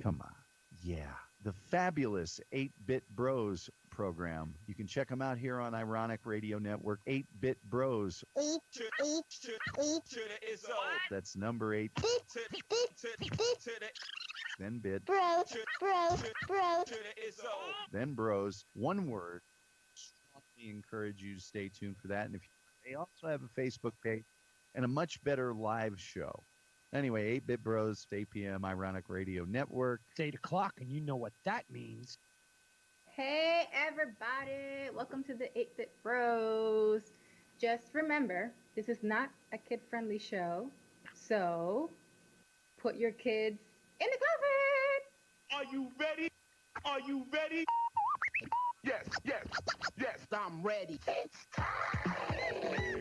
Come on. Yeah. The fabulous 8-Bit Bros program. You can check them out here on Ironic Radio Network. 8-Bit Bros. That's number 8. Then bit. Then bros. One word. Strongly encourage you to stay tuned for that. And if they also have a Facebook page and a much better live show. Anyway, 8-Bit Bros, 8 p.m. Ironic Radio Network. It's 8 o'clock, and you know what that means. Hey, everybody. Welcome to the 8-Bit Bros. Just remember, this is not a kid-friendly show, so put your kids in the closet. Are you ready? Are you ready? Yes, yes, yes, I'm ready. It's time.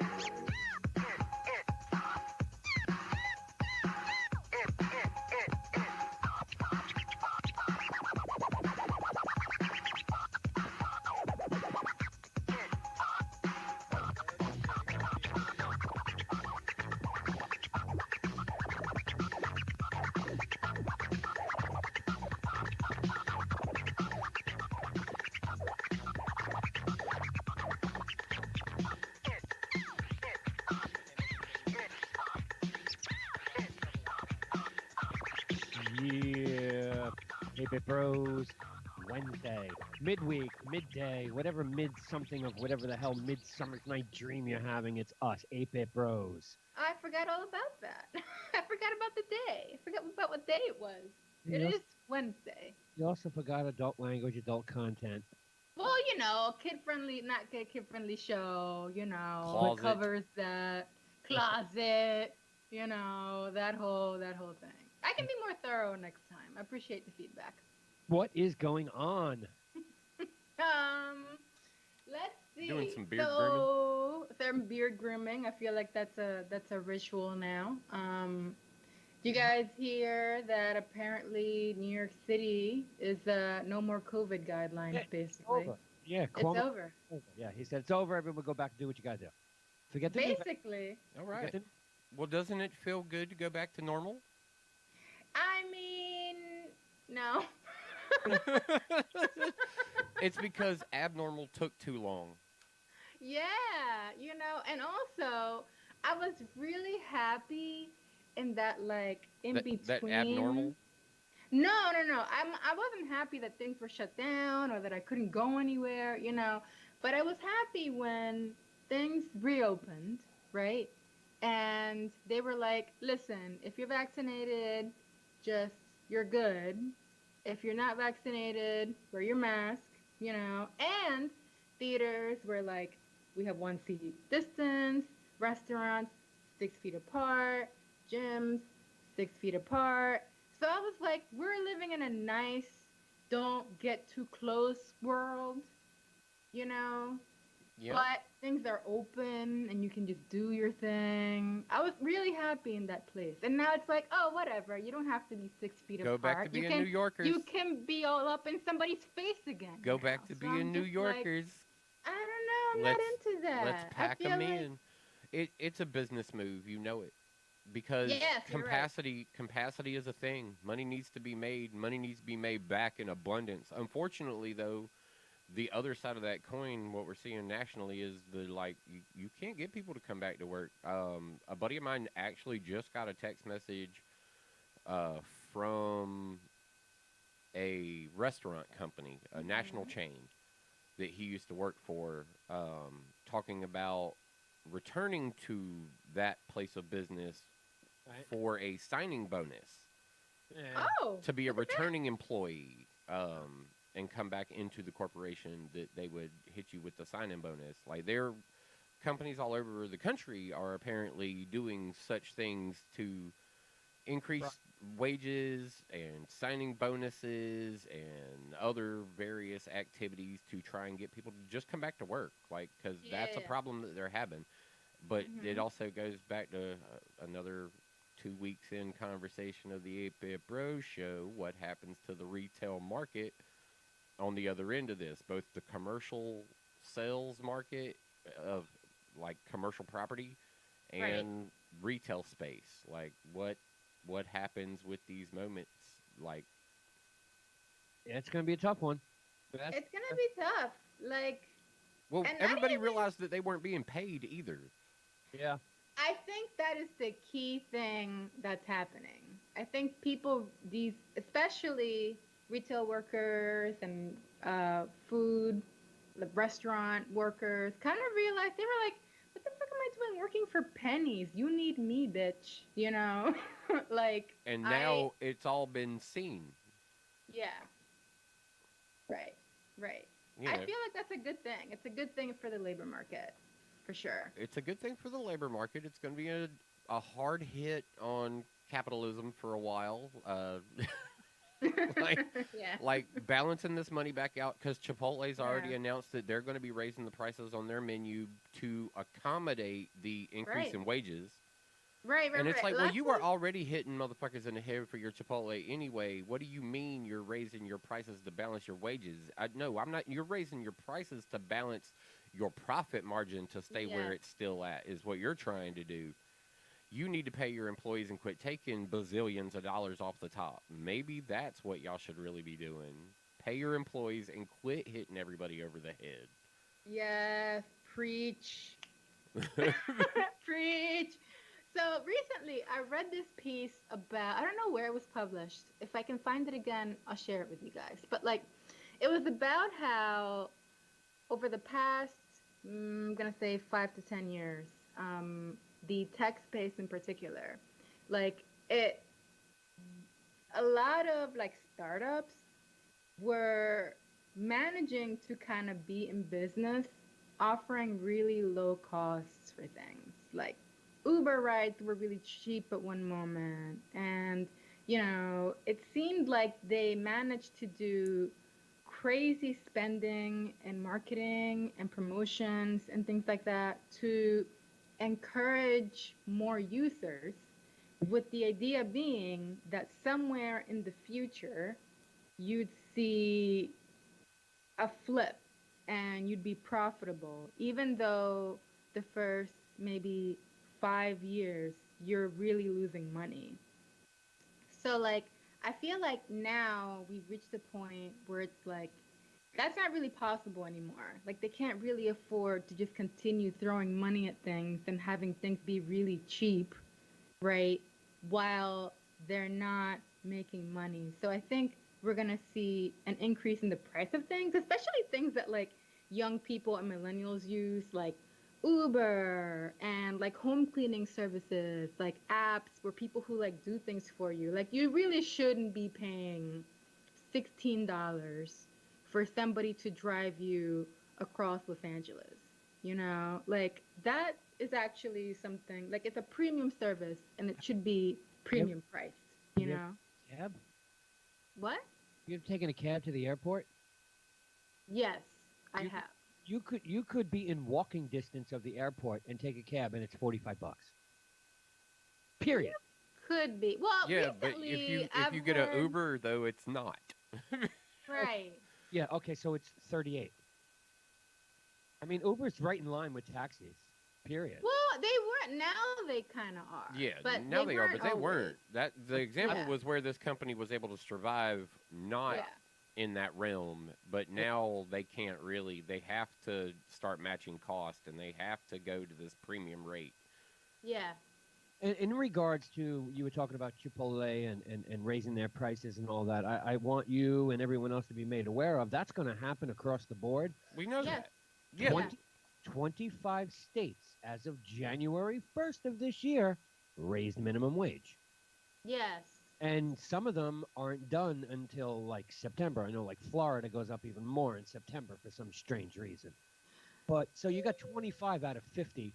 Yeah. 8-Bit Bros. Wednesday. Midweek, midday, whatever mid-something of whatever the hell midsummer's night dream you're having, it's us, 8-Bit Bros. I forgot all about that. I forgot about the day. I forgot about what day it was. You It know- is Wednesday. You also forgot adult language, adult content. Well, kid-friendly, not kid-friendly show, Closet. what covers that, closet, that whole thing. I can be more thorough next time. I appreciate the feedback. What is going on? Let's see. Doing some beard Some beard grooming. I feel like that's a ritual now. You guys hear that apparently New York City is no more COVID guidelines, Yeah, basically. Over. Yeah, It's Cuomo- over. Yeah, he said it's over. Everyone go back and do what you gotta do. Forget the new- Basically. All forget right. the- Well, doesn't it feel good to go back to normal? I mean, no. It's because abnormal took too long. Yeah, and also I was really happy in that in between. That abnormal. No. I wasn't happy that things were shut down or that I couldn't go anywhere, But I was happy when things reopened, right? And they were like, listen, if you're vaccinated, you're good. If you're not vaccinated, wear your mask, And theaters were like, we have 1 seat distance, restaurants 6 feet apart, gyms 6 feet apart. So I was like, we're living in a nice, don't get too close world, Yeah. But things are open and you can just do your thing. I was really happy in that place. And now it's like, oh, whatever. You don't have to be 6 feet Go apart. back to You being New Yorkers. You can be all up in somebody's face again. Go now. back to So I'm being New just Yorkers. Like, I don't know. I'm not into that. Let's I pack feel them like- in. It's a business move, you know it, because Yes, you're right. capacity is a thing. Money needs to be made. Money needs to be made back in abundance. Unfortunately, though, the other side of that coin, what we're seeing nationally, is you can't get people to come back to work. A buddy of mine actually just got a text message from a restaurant company, a national chain that he used to work for, talking about returning to that place of business Right. for a signing bonus Yeah. Oh. to be a look at that. returning employee and come back into the corporation, that they would hit you with the sign-in bonus. Like, their companies all over the country are apparently doing such things to increase wages and signing bonuses and other various activities to try and get people to just come back to work, because that's a Yeah. problem that they're having. But it Mhm. also goes back to another 2 weeks in conversation of the 8-Bit Bros show. What happens to the retail market on the other end of this? Both the commercial sales market of commercial property and retail space. What happens with these moments? It's gonna be a tough one. That's- It's gonna be tough. Like, Well, and not everybody even- realized that they weren't being paid either. yeah. I think that is the key thing that's happening. I think people, these, especially retail workers and food, the restaurant workers, kind of realized they were like, "What the fuck am I doing working for pennies? You need me, bitch." You know, like. And now it's all been seen. Yeah. Right. Right. You I know, feel like that's a good thing. It's a good thing for the labor market, for sure. it's a good thing for the labor market. It's going to be a hard hit on capitalism for a while. Like- yeah. Like balancing this money back out because Chipotle's already Yeah. announced that they're going to be raising the prices on their menu to accommodate the increase Right. in wages. Right. Right. And it's right. like, well, Last you were one- already hitting motherfuckers in the head for your Chipotle anyway. What do you mean you're raising your prices to balance your wages? No, I'm not. You're raising your prices to balance your profit margin to stay where Yeah. it's still at, is what you're trying to do. You need to pay your employees and quit taking bazillions of dollars off the top. Maybe that's what y'all should really be doing. Pay your employees and quit hitting everybody over the head. Yes, preach. Preach. So recently, I read this piece about, I don't know where it was published. If I can find it again, I'll share it with you guys. But like, it was about how over the past, I'm going to say 5 to 10 years, the tech space in particular, like a lot of like startups were managing to kind of be in business offering really low costs for things. Like Uber rides were really cheap at one moment, and it seemed like they managed to do crazy spending and marketing and promotions and things like that to encourage more users, with the idea being that somewhere in the future you'd see a flip and you'd be profitable, even though the first maybe 5 years you're really losing money. So like, I feel like now we've reached a point where it's like that's not really possible anymore. Like they can't really afford to just continue throwing money at things and having things be really cheap, right? While they're not making money. So I think we're gonna see an increase in the price of things, especially things that like young people and millennials use, like Uber and like home cleaning services, like apps where people who like do things for you. Like you really shouldn't be paying $16 for somebody to drive you across Los Angeles. Like that is actually something like it's a premium service and it should be premium priced, you Yep. know? Cab? What? You've taken a cab to the airport? Yes, I You- have. You could be in walking distance of the airport and take a cab, and it's $45. Period. Could be. Well, Yeah, but recently, if you get an Uber though, it's not. right. Yeah. Okay. So it's 38. I mean, Uber's right in line with taxis. Period. Well, they weren't. Now they kind of are. Yeah, but now they are, but they always. weren't. That the example Yeah. was where this company was able to survive, not Yeah. in that realm, but now they can't really. They have to start matching cost, and they have to go to this premium rate. Yeah. In regards to, you were talking about Chipotle and raising their prices and all that, I want you and everyone else to be made aware of that's going to happen across the board. We know Yes. that. Yeah, 25 states, as of January 1st of this year, raised minimum wage. Yes. And some of them aren't done until like September. I know like Florida goes up even more in September for some strange reason. But so you got 25 out of 50.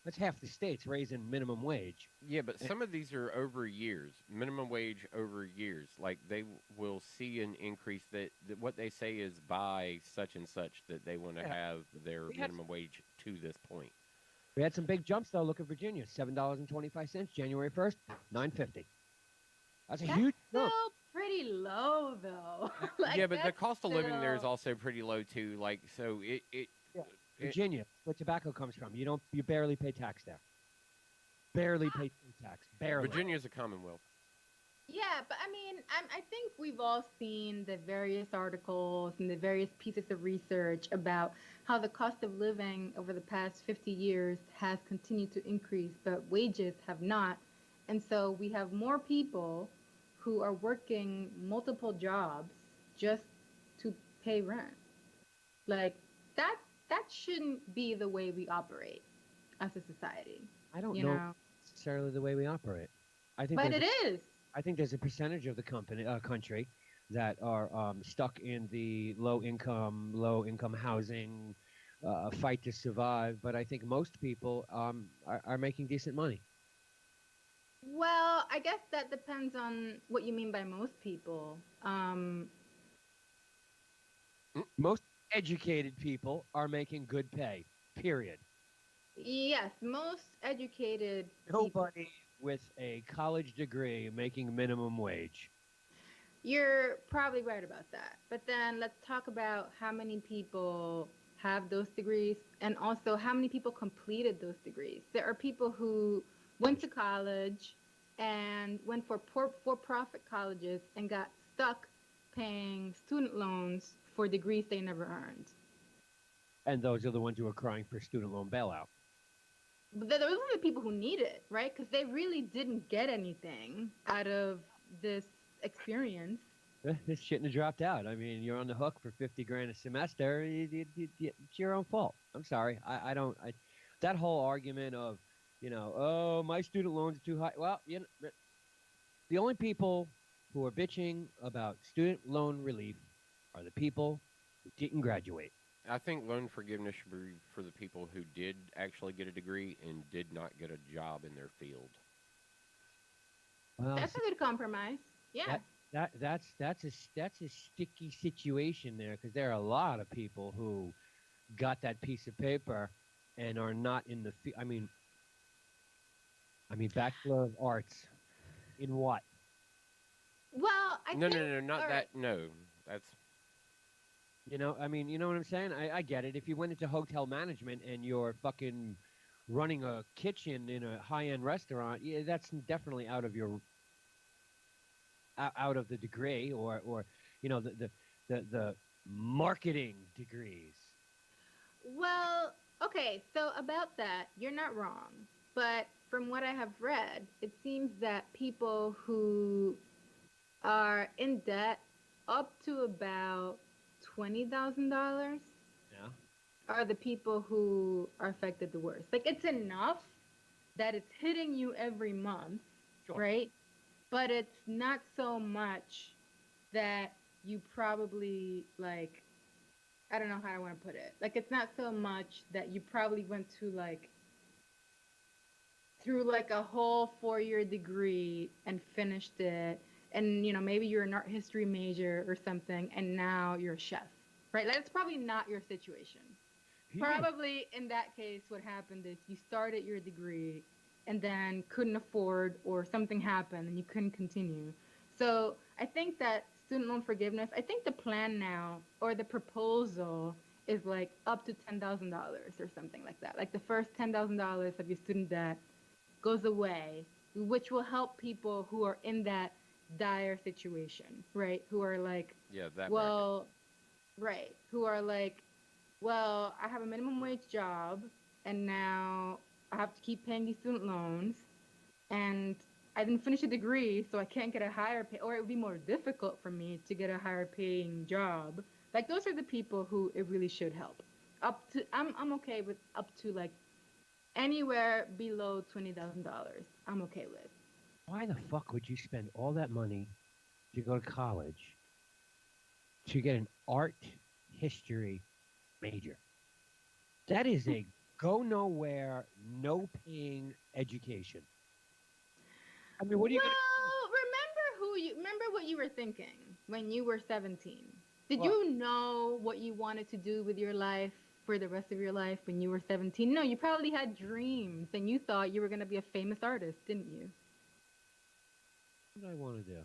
That's half the states raising minimum wage. yeah, but some of these are over years, minimum wage over years. Like they will see an increase that what they say is by such and such that they want to Yeah. have their We had- minimum wage to this point. We had some big jumps though. Look at Virginia, $7.25, January 1st, $9.50. That's a That's huge still jump. pretty low, though. Like, Yeah, but the that's cost of living there is still- also pretty low too. Like so, it Virginia, where tobacco comes from. You barely pay tax there. Barely pay tax. Barely. Virginia's a commonwealth. Yeah, but I mean, I think we've all seen the various articles and the various pieces of research about how the cost of living over the past 50 years has continued to increase, but wages have not. And so we have more people who are working multiple jobs just to pay rent. Like that that shouldn't be the way we operate as a society, I don't you know know. necessarily the way we operate. I think But there's it is. I think there's a percentage of the country that are stuck in the low income housing, fight to survive. But I think most people are making decent money. Well, I guess that depends on what you mean by most people. Most educated people are making good pay. Period. Yes, most educated people. Nobody with a college degree making minimum wage. You're probably right about that. But then let's talk about how many people have those degrees and also how many people completed those degrees. There are people who went to college and went for-profit colleges and got stuck paying student loans for degrees they never earned. And those are the ones who are crying for student loan bailout. But those are the people who need it, right? Because they really didn't get anything out of this experience. This shouldn't have dropped out. I mean, you're on the hook for 50 grand a semester. It's your own fault. I'm sorry. I don't. That whole argument of, oh, my student loans are too high. Well, the only people who are bitching about student loan relief are the people who didn't graduate. I think loan forgiveness should be for the people who did actually get a degree and did not get a job in their field. Well, That's a good compromise. Yeah. that's a sticky situation there because there are a lot of people who got that piece of paper and are not in the. I mean, Bachelor of Arts in what? Well, I No, think. no, no, not all that. right. No, that's You know what I'm saying? I get it. If you went into hotel management and you're fucking running a kitchen in a high-end restaurant, yeah, that's definitely out of the degree or the marketing degrees. Well, okay, so about that, you're not wrong. But from what I have read, it seems that people who are in debt up to about $20,000 Yeah. are the people who are affected the worst. Like it's enough that it's hitting you every month, Sure. right? But it's not so much that you probably like I don't know how I want to put it. Like it's not so much that you probably went to like through like a whole 4-year degree and finished it and maybe you're an art history major or something and now you're a chef. Right? Like, that's probably not your situation. Yeah. Probably in that case what happened is you started your degree and then couldn't afford or something happened and you couldn't continue. So I think that student loan forgiveness, I think the plan now or the proposal is like up to $10,000 or something like that. Like the first $10,000 of your student debt goes away, which will help people who are in that dire situation, right? Who are like, yeah, that bracket. well, right, who are like, well, I have a minimum wage job and now I have to keep paying these student loans and I didn't finish a degree, so I can't get a higher pay, or it would be more difficult for me to get a higher paying job. Like those are the people who it really should help. Up to, I'm okay with up to like anywhere below $20,000. I'm okay with. Why the fuck would you spend all that money to go to college to get an art history major? That is a go nowhere, no paying education. I mean, what are you going Well, remember what you were thinking when you were 17. Did Well- you know what you wanted to do with your life for the rest of your life when you were 17? No, you probably had dreams and you thought you were going to be a famous artist, didn't you? What do I want to do?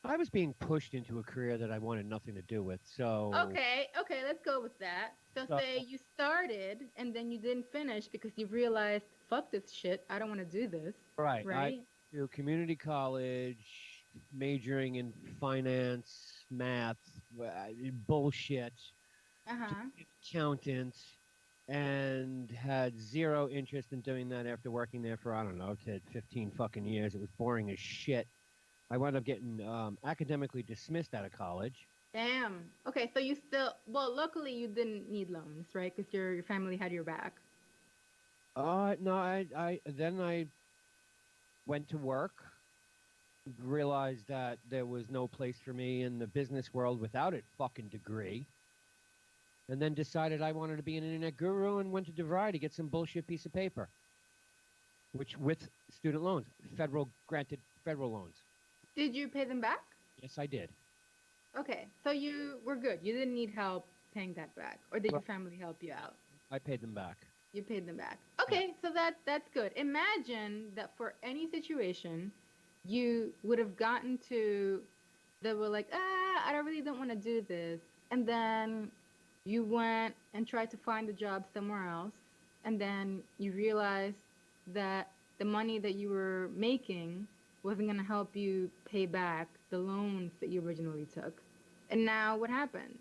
I was being pushed into a career that I wanted nothing to do with. So Okay, let's go with that. So So- say you started and then you didn't finish because you realized, fuck this shit, I don't want to do this, right, I right? do community college, majoring in finance, math, bullshit, to Uh-huh. be an accountant, and had zero interest in doing that after working there for, I don't know, 15 fucking years. It was boring as shit. I wound up getting academically dismissed out of college. Damn. Okay, so you still, well, luckily you didn't need loans, right? Because your family had your back. No, I went to work, realized that there was no place for me in the business world without a fucking degree, and then decided I wanted to be an internet guru and went to DeVry to get some bullshit piece of paper, which with student loans, federal granted federal loans. Did you pay them back? Yes, I did. Okay, so you were good. You didn't need help paying that back, or did your Well- family help you out? I paid them back. You paid them back. Okay, so that's good. Imagine that for any situation, you would have gotten to that were like, I really don't want to do this, and then you went and tried to find a job somewhere else, and then you realized that the money that you were making wasn't going to help you pay back the loans that you originally took. And now what happens?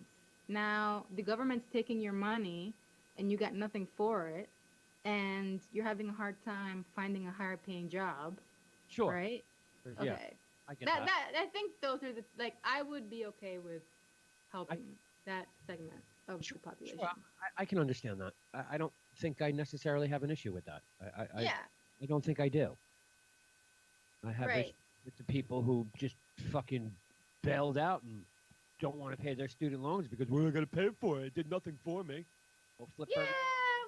Now the government's taking your money and you got nothing for it, and you're having a hard time finding a higher paying job, Sure. right? Yeah, Okay. I get That that. I think those are the, like, I would be okay with helping that segment of Sure, the population. Sure, I can understand that. I don't think I necessarily have an issue with that. Yeah, I don't think I do. I have right. issues with the people who just fucking bailed out and don't want to pay their student loans because we're going to pay for it. It did nothing for me. Well, flip Yeah, it.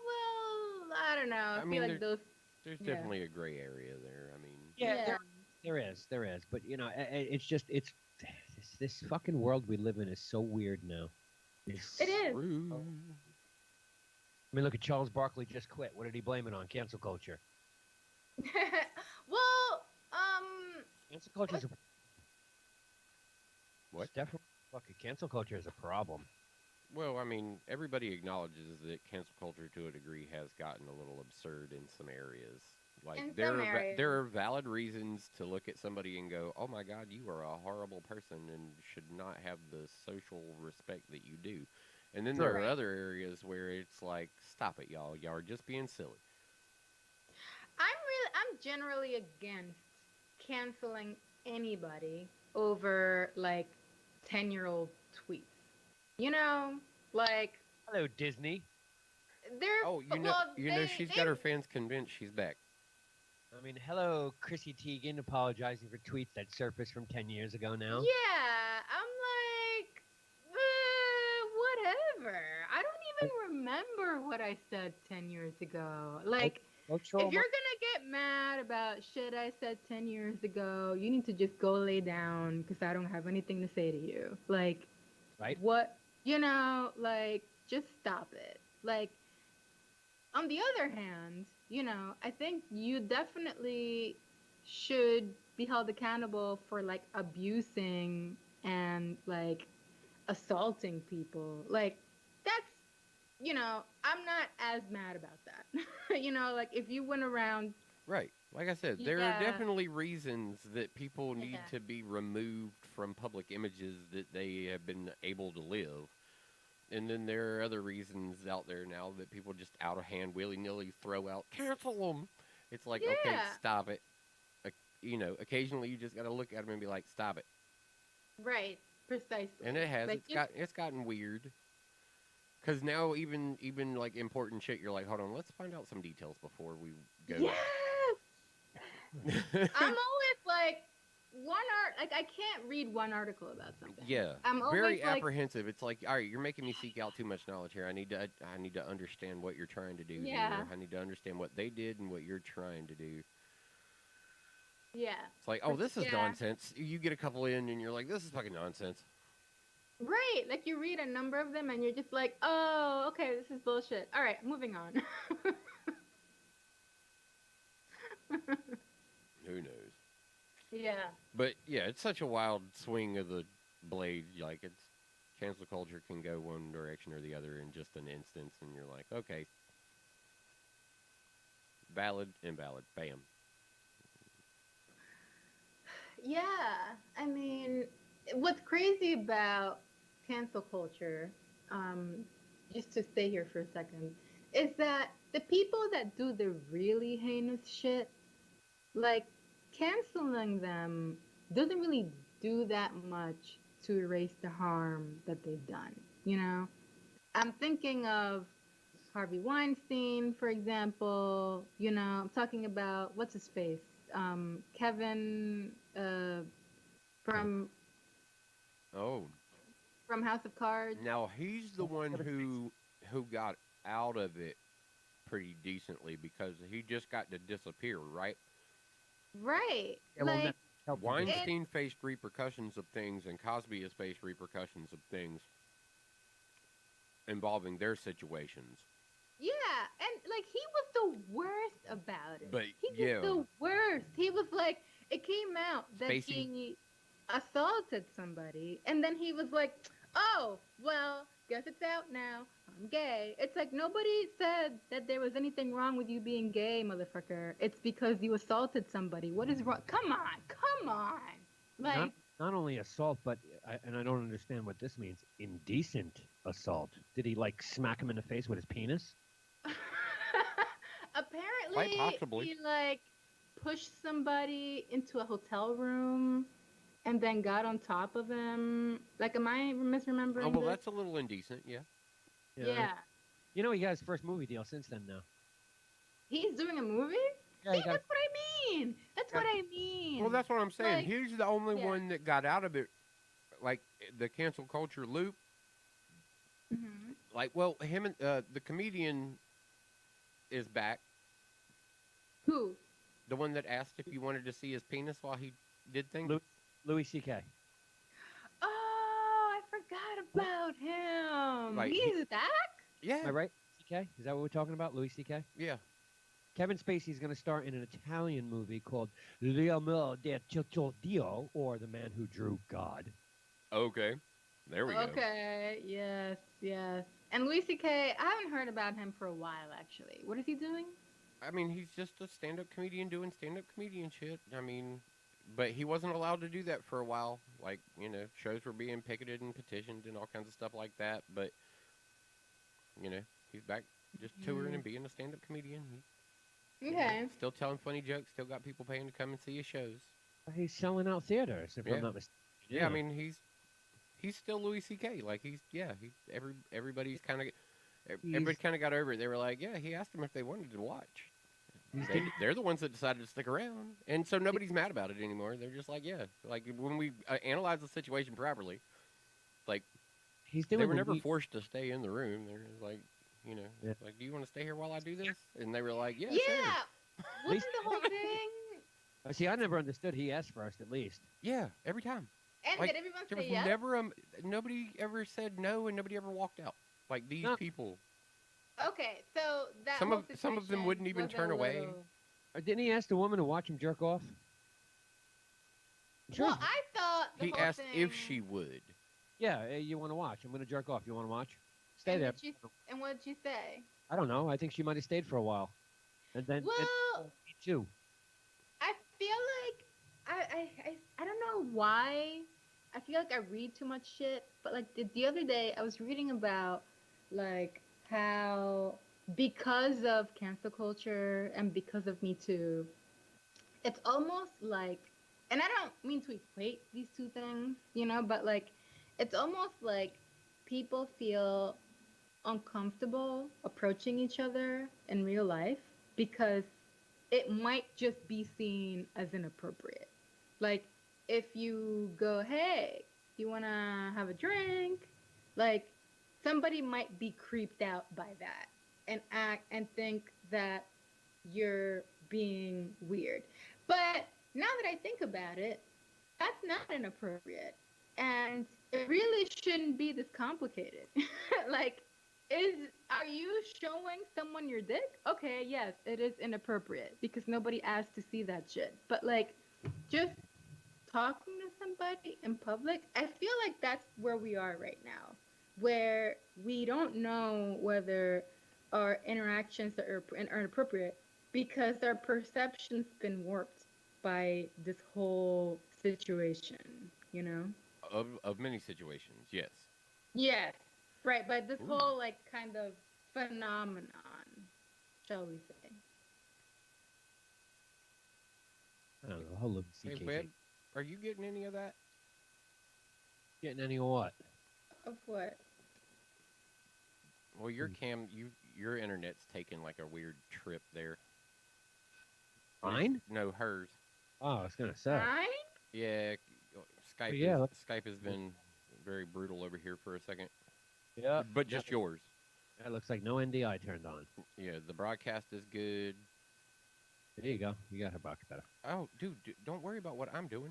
well, I don't know. I, mean, feel like those. There's Yeah. definitely a gray area there. I mean, Yeah, there is. But you know, it's just this fucking world we live in is so weird now. It is. True. I mean, look at Charles Barkley just quit. What did he blame it on? Cancel culture. Well, Cancel culture is a What? it's definitely fucking cancel culture is a problem. Well, I mean, everybody acknowledges that cancel culture to a degree has gotten a little absurd in some areas. Like In there some are areas. there are valid reasons to look at somebody and go, "Oh my God, you are a horrible person and should not have the social respect that you do." And then there Sure. are Right. other areas where it's like, "Stop it, y'all! Y'all are just being silly." I'm generally against canceling anybody over like 10-year-old tweets. You know, like Hello, Disney. they're Oh, well, she's got her fans convinced she's back. I mean, hello, Chrissy Teigen apologizing for tweets that surfaced from 10 years ago now. Yeah, I'm like, whatever. I don't even remember what I said 10 years ago. Like, Cultural if you're gonna get mad about shit I said 10 years ago, you need to just go lay down because I don't have anything to say to you. Like, Right. what, like, just stop it. Like, on the other hand, I think you definitely should be held accountable for like abusing and like assaulting people. Like, that's, I'm not as mad about that. Like if you went around, Right. Like I said, there Yeah. are definitely reasons that people need Yeah. to be removed from public images that they have been able to live. And then there are other reasons out there now that people just out of hand, willy nilly throw out, cancel them. It's like, okay, Yeah. stop it. Occasionally you just got to look at them and be like, stop it. right, precisely. And it has. Like, It's gotten weird. Because now even like important shit, you're like, hold on, let's find out some details before we go. Yes. I'm always like I can't read one article about something. Yeah, I'm always very like, apprehensive. It's like, all right, you're making me seek out too much knowledge here. I need to understand what you're trying to do Yeah. here. I need to understand what they did and what you're trying to do. yeah, It's like, oh, this is Yeah. nonsense. You get a couple in and you're like, this is fucking nonsense. right. Like you read a number of them and you're just like, oh, okay, this is bullshit. All right, moving on. Who knows? Yeah. But yeah, it's such a wild swing of the blade. Like it's cancel culture can go one direction or the other in just an instance, and you're like, okay, valid, invalid, bam. Yeah, I mean, what's crazy about cancel culture, um, just to stay here for a second, is that the people that do the really heinous shit, like canceling them, doesn't really do that much to erase the harm that they've done. You know, I'm thinking of Harvey Weinstein, for example. You know, I'm talking about what's his face, Kevin, from Oh, House of Cards. now he's the one Kevin Spacey. who got out of it pretty decently because he just got to disappear, right? Right. Yeah, well, Like, Netflix helped him do that. it, Weinstein faced repercussions of things, and Cosby has faced repercussions of things involving their situations. yeah. And, like, he was the worst about it. But, He yeah. was the worst. He was like, it came out that Spacey? he assaulted somebody. And then he was like, oh, well, guess it's out now. I'm gay. It's like, nobody said that there was anything wrong with you being gay, motherfucker. It's because you assaulted somebody. What is wrong? Come on. Come on. Not, Like, not only assault, but and I don't understand what this means. Indecent assault. Did he like smack him in the face with his penis? apparently, possibly. he like pushed somebody into a hotel room and then got on top of him. Like, am I misremembering Oh, well, this? that's a little indecent, yeah. Yeah. You know, he got his first movie deal since then. Now. He's doing a movie? Yeah, See, he got. that's what I mean. That's Yeah. what I mean. Well, that's what I'm saying. Like, He's the only yeah. one that got out of it, like, the cancel culture loop. Mhm. Like, well, him and the comedian is back. Who? The one that asked if you wanted to see his penis while he did things. Louis C.K. Oh, I forgot about him. Like, He's back? Yeah, Am I right? C.K. Is that what we're talking about? Louis C.K. yeah. Kevin Spacey's going to star in an Italian movie called L'Amor del Dio, or The Man Who Drew God. Okay, there we go. Okay, yes, yes. And Louis C.K., I haven't heard about him for a while, actually. What is he doing? I mean, he's just a stand-up comedian doing stand-up comedian shit. I mean, but he wasn't allowed to do that for a while. Like, you know, shows were being picketed and petitioned and all kinds of stuff like that. But, you know, he's back just touring and being a stand-up comedian. You know, Okay. still telling funny jokes. Still got people paying to come and see his shows. He's selling out theaters, if Yeah. I'm not mistaken. Yeah, I mean, he's still Louis C.K. Like, everybody's kind of. Everybody kind of got over it. They were like, yeah, he asked them if they wanted to watch. They're the ones that decided to stick around. And so nobody's mad about it anymore. They're just like, yeah. Like, when we analyze the situation properly, like, He's doing they were the never week- forced to stay in the room. They're like, you know, Yeah. like, do you want to stay here while I do this? And they were like, yeah, Yeah. sure. Wasn't the whole thing? See, I never understood he asked first, at least. Yeah, every time. And Like, did everyone There say was yes? never, nobody ever said no and nobody ever walked out. Like, these No. people. Okay, so that Some whole of them situation wouldn't even was a turn away. little- Didn't he ask the woman to watch him jerk off? Sure. Well, I thought the He whole asked if thing- she would. Yeah, you want to watch? I'm going to jerk off. You want to watch? Stay and there. And what did you say? I don't know. I think she might have stayed for a while. And then Well, me too. I feel like I don't know why. I feel like I read too much shit, but like the other day I was reading about like how because of cancel culture and because of Me Too, it's almost like, and I don't mean to equate these two things, you know, but like it's almost like people feel uncomfortable approaching each other in real life because it might just be seen as inappropriate. Like if you go, hey, you want to have a drink? Like somebody might be creeped out by that and act and think that you're being weird. But now that I think about it, that's not inappropriate. And it really shouldn't be this complicated. Like, are you showing someone your dick? Okay, yes, it is inappropriate because nobody asked to see that shit. But like, just talking to somebody in public, I feel like that's where we are right now, where we don't know whether our interactions are inappropriate because our perception's been warped by this whole situation, you know? Of many situations, yes. Yes. Right, but this Ooh. whole like kind of phenomenon, shall we say. I don't know. The whole Louis Hey, C.K. Webb, thing. are you getting any of that? Getting any of what? Of what? Well, your internet's taking like a weird trip there. Mine? No, hers. Oh, I was gonna say. Mine? Yeah, Skype yeah, is Skype has been very brutal over here for a second. Yeah. But just yours. That looks like no NDI turned on. Yeah, the broadcast is good. There you go. You got her box better. Oh, dude, don't worry about what I'm doing.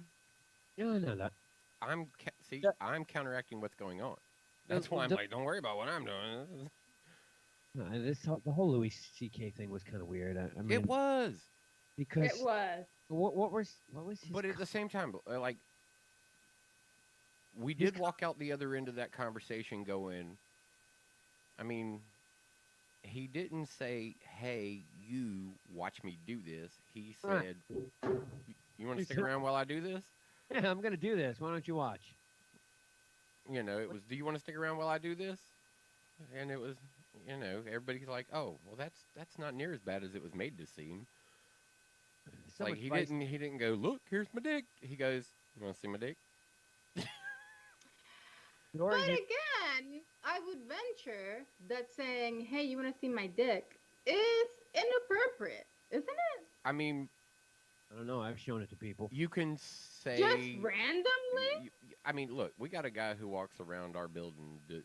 Yeah, I know that. See, I'm counteracting what's going on. That's why I'm like, don't worry about what I'm doing. No, the whole Louis C.K. thing was kind of weird. I mean, It was, because It was. what was his? but at the same time, like, we did walk out the other end of that conversation going. I mean, he didn't say, "Hey, you watch me do this." He said, "You want to stick around while I do this?" Yeah, I'm gonna do this. Why don't you watch? You know, it was, "Do you want to stick around while I do this?" And it was, you know, everybody's like, "Oh, well, that's not near as bad as it was made to seem." It's So like much he vice- didn't go, "Look, here's my dick." He goes, "You want to see my dick?" Story But hit- again, I would venture that saying, "Hey, you want to see my dick?" is inappropriate, isn't it? I mean, I don't know. I've shown it to people. you can say Just randomly? I mean, look, we got a guy who walks around our building that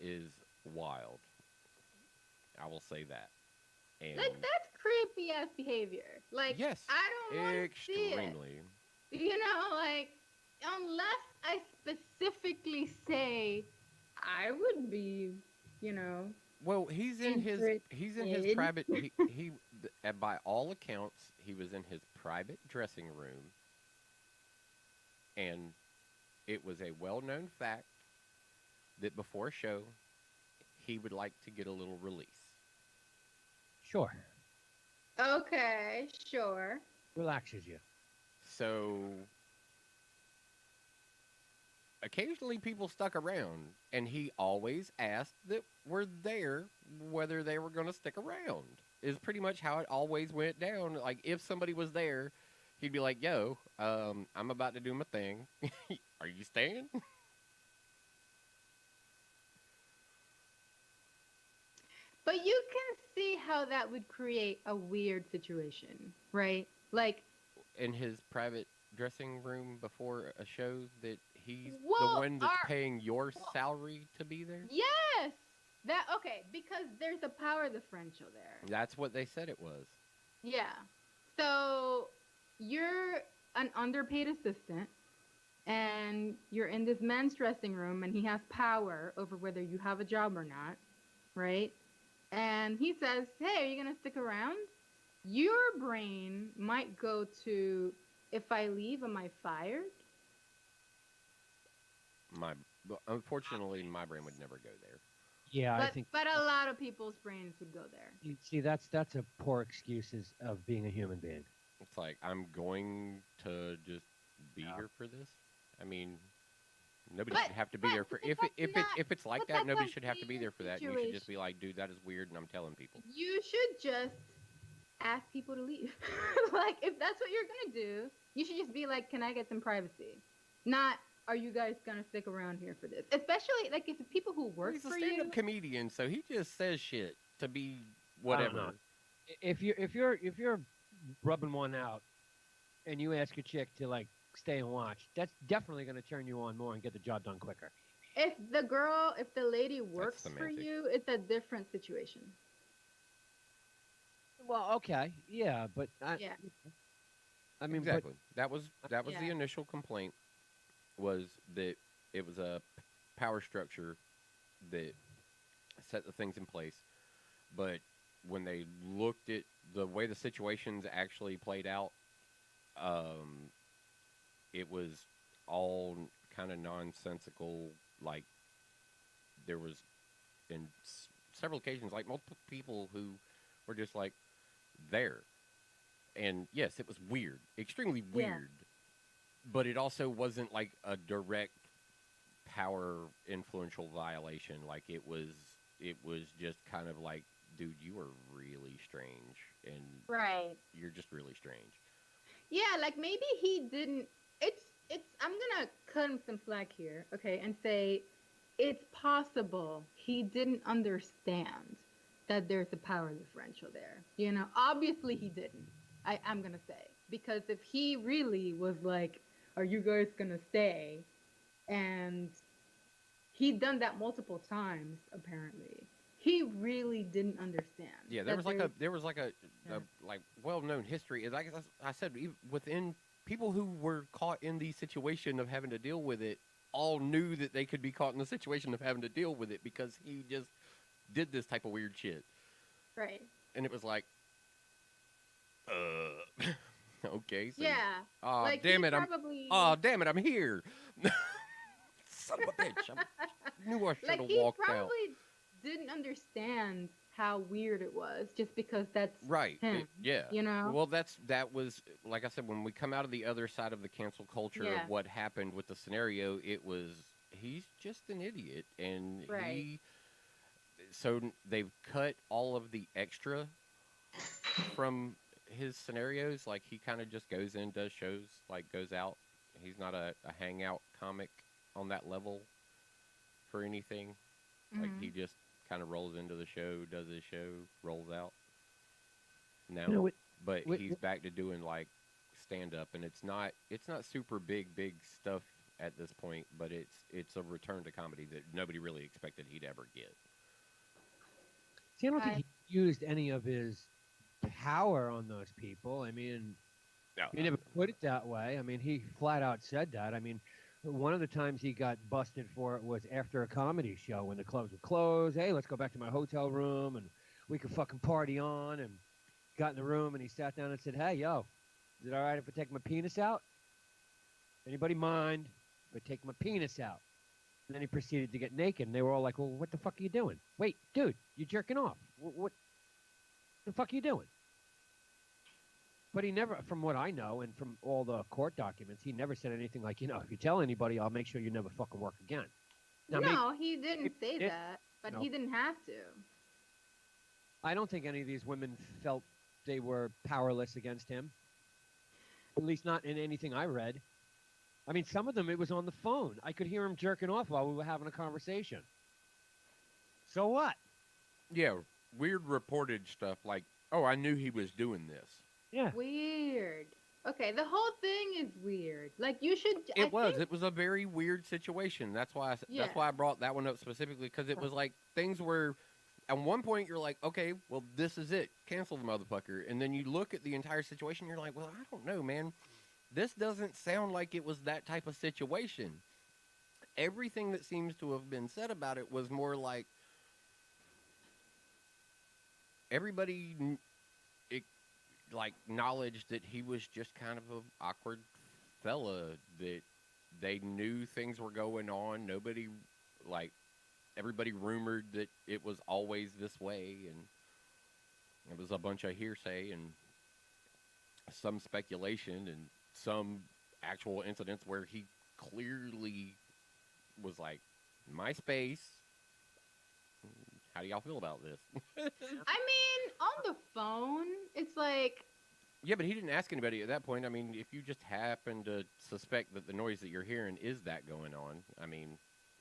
is wild. I will say that. And Like that's creepy ass behavior. Like yes, I don't want to see it. extremely. You know, like unless I specifically say I would be, you know, Well, he's in his Interested. private. By all accounts, he was in his private dressing room, and it was a well-known fact that before a show, he would like to get a little release. Sure, okay, sure. relaxes you. So occasionally people stuck around, and he always asked that we're there whether they were going to stick around. Is pretty much how it always went down. Like if somebody was there, he'd be like, "Yo, I'm about to do my thing. Are you staying?" But you can see how that would create a weird situation, right? Like, In his private dressing room before a show that he's the Well, one that's our- paying your salary to be there? yes, that okay, because there's a power differential there. That's what they said it was. Yeah. So you're an underpaid assistant and you're in this man's dressing room and he has power over whether you have a job or not, right? And he says, "Hey, are you going to stick around?" Your brain might go to, "If I leave, am I fired?" Unfortunately, my brain would never go there. Yeah, I But think. but a lot of people's brains would go there. You see, that's a poor excuse of being a human being. It's like I'm going to just be here for this. I mean, nobody But- should have to be but- there for but if that's if it's like but that. that's Nobody a should have to be there for that. You should just be like, "Dude, that is weird," and I'm telling people. You should just ask people to leave. Like, if that's what you're gonna do, you should just be like, "Can I get some privacy?" Not, "Are you guys gonna stick around here for this?" Especially like if the people who work He's a for stand-up you. comedian, so he just says shit to be I don't whatever. know. If you're rubbing one out, and you ask your chick to like stay and watch, that's definitely going to turn you on more and get the job done quicker. If the lady works for semantics. you, it's a different situation. Well, okay, yeah, but Yeah. I mean, Exactly. That was the Yeah. initial complaint, was that it was a power structure that set the things in place, but when they looked at the way the situations actually played out, it was all kind of nonsensical. Like there was in several occasions, like multiple people who were just like there. And yes, it was weird, extremely Yeah. weird. but it also wasn't like a direct power influential violation. Like it was just kind of like, dude, you are really strange, and Right. you're just really strange. Yeah, like maybe he didn't. It's. I'm gonna cut him some slack here, okay, and say it's possible he didn't understand that there's a power differential there. You know, obviously he didn't. I'm gonna say, because if he really was like, "Are you guys gonna stay?" and he'd done that multiple times, apparently, he really didn't understand. Yeah, that there was like a Yeah. like well known history. Is like I said, within people who were caught in the situation of having to deal with it, all knew that they could be caught in the situation of having to deal with it because he just did this type of weird shit, Right. and it was like, okay, so Yeah. oh Like damn he it, probably. damn it, I'm here. Son of a bitch! I knew I should Like have he walked out. probably didn't understand how weird it was just because that's Right. him. Yeah. You know? Well, that was like I said, when we come out of the other side of the cancel culture Yeah. of what happened with the scenario, it was he's just an idiot, and Right. they've cut all of the extra from his scenarios. Like he kind of just goes in, does shows, like goes out. He's not a hangout comic on that level for anything. Like Mhm. he just kind of rolls into the show, does his show, rolls out. Now, You know, but with- he's back to doing like stand up, and it's not super big stuff at this point, but it's a return to comedy that nobody really expected he'd ever get. See, I don't I- think he used any of his power on those people. I mean, No, he never put it that way. I mean, he flat out said that. I mean, one of the times he got busted for it was after a comedy show when the clubs were closed. Hey, let's go back to my hotel room and we could fucking party on. And got in the room and he sat down and said, "Hey, yo, is it all right if I take my penis out? Anybody mind if I take my penis out?" And then he proceeded to get naked, and they were all like, "Well, what the fuck are you doing? Wait, dude, you're jerking off. What the fuck are you doing?" But he never, from what I know and from all the court documents, he never said anything like, if you tell anybody, I'll make sure you never fucking work again. Now, No, he didn't say it- that, but no. he didn't have to. I don't think any of these women felt they were powerless against him. At least not in anything I read. I mean, some of them, it was on the phone. I could hear him jerking off while we were having a conversation. So what? yeah, weird reported stuff like, "Oh, I knew he was doing this." Yeah. Weird. Okay, the whole thing is weird. Like you should. It was a very weird situation. That's why Yeah. that's why I brought that one up specifically, because it was like things where at one point you're like, okay, well this is it, cancel the motherfucker, and then you look at the entire situation, you're like, well, I don't know, man, this doesn't sound like it was that type of situation. Everything that seems to have been said about it was more like everybody like knowledge that he was just kind of an awkward fella, that they knew things were going on. Nobody, like, everybody rumored that it was always this way, and it was a bunch of hearsay and some speculation and some actual incidents where he clearly was like, MySpace, how do y'all feel about this? I mean, on the phone, it's like. Yeah, but he didn't ask anybody at that point. I mean, if you just happen to suspect that the noise that you're hearing is that going on, I mean,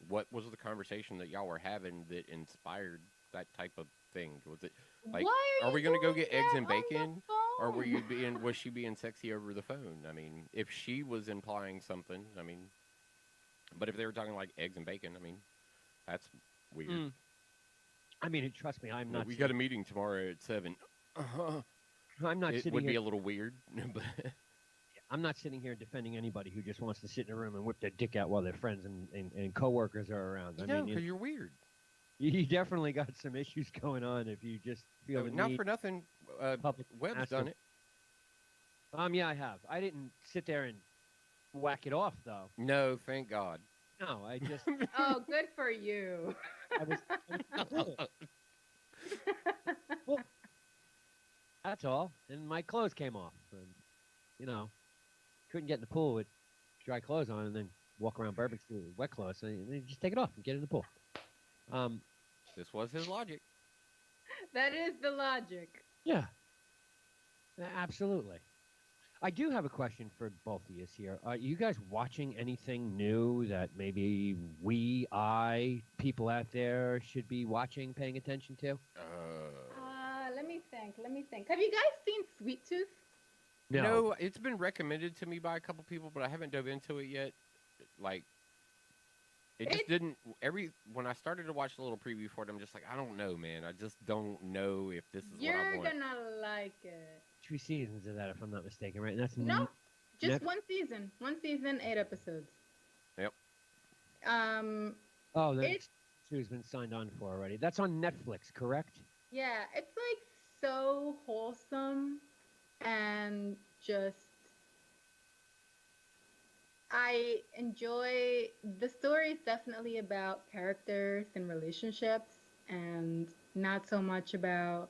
what was the conversation that y'all were having that inspired that type of thing? Was it like, Why are we going gonna to go get eggs and on the bacon, or were phone? you was she being sexy over the phone? I mean, if she was implying something, I mean, but if they were talking like eggs and bacon, I mean, that's weird. Mm. I mean, trust me, I'm not. We got a meeting tomorrow at 7. I'm not It sitting would here. be a little weird, but I'm not sitting here defending anybody who just wants to sit in a room and whip their dick out while their friends and coworkers are around. I no, mean, because you're weird. you definitely got some issues going on if you just feel the Not need. for nothing. Public Webb's massive- done it. Yeah, I have. I didn't sit there and whack it off though. No, thank God. No, I just Oh, good for you. I was well, that's all. And my clothes came off, and couldn't get in the pool with dry clothes on and then walk around Burbank Street with wet clothes, and then just take it off and get in the pool. This was his logic. That is the logic. Yeah, absolutely. I do have a question for both of you here. Are you guys watching anything new that maybe people out there should be watching, paying attention to? Let me think. Let me think. Have you guys seen Sweet Tooth? No, it's been recommended to me by a couple people, but I haven't dove into it yet. Like, it just didn't. When I started to watch the little preview for it, I'm just like, I don't know, man. I just don't know if this is what I You're want. gonna like it. 3 seasons of that, if I'm not mistaken, right? And that's No, just Next- one season. One season, 8 episodes. Yep. Oh, that's It's- who's been signed on for already. That's on Netflix, correct? Yeah, it's like so wholesome and just I enjoy the story is definitely about characters and relationships and not so much about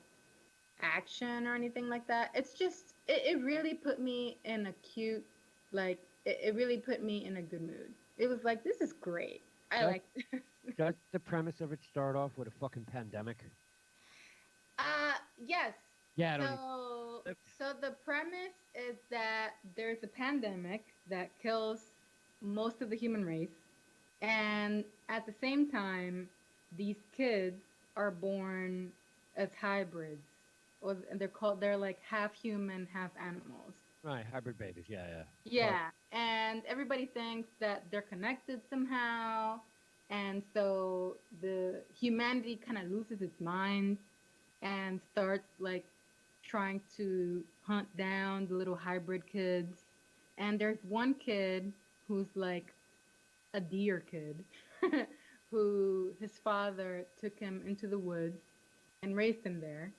action or anything like that. It's just it really put me in a cute like it really put me in a good mood. It was like this is great. I Does- like this. Does the premise of it start off with a fucking pandemic? Yes. Yeah, I don't. So the premise is that there's a pandemic that kills most of the human race, and at the same time, these kids are born as hybrids, or they're like half human, half animals. Right, hybrid babies. Yeah. Yeah, and everybody thinks that they're connected somehow, and so the humanity kind of loses its mind and starts like trying to hunt down the little hybrid kids. And there's one kid who's like a deer kid who his father took him into the woods and raised him there.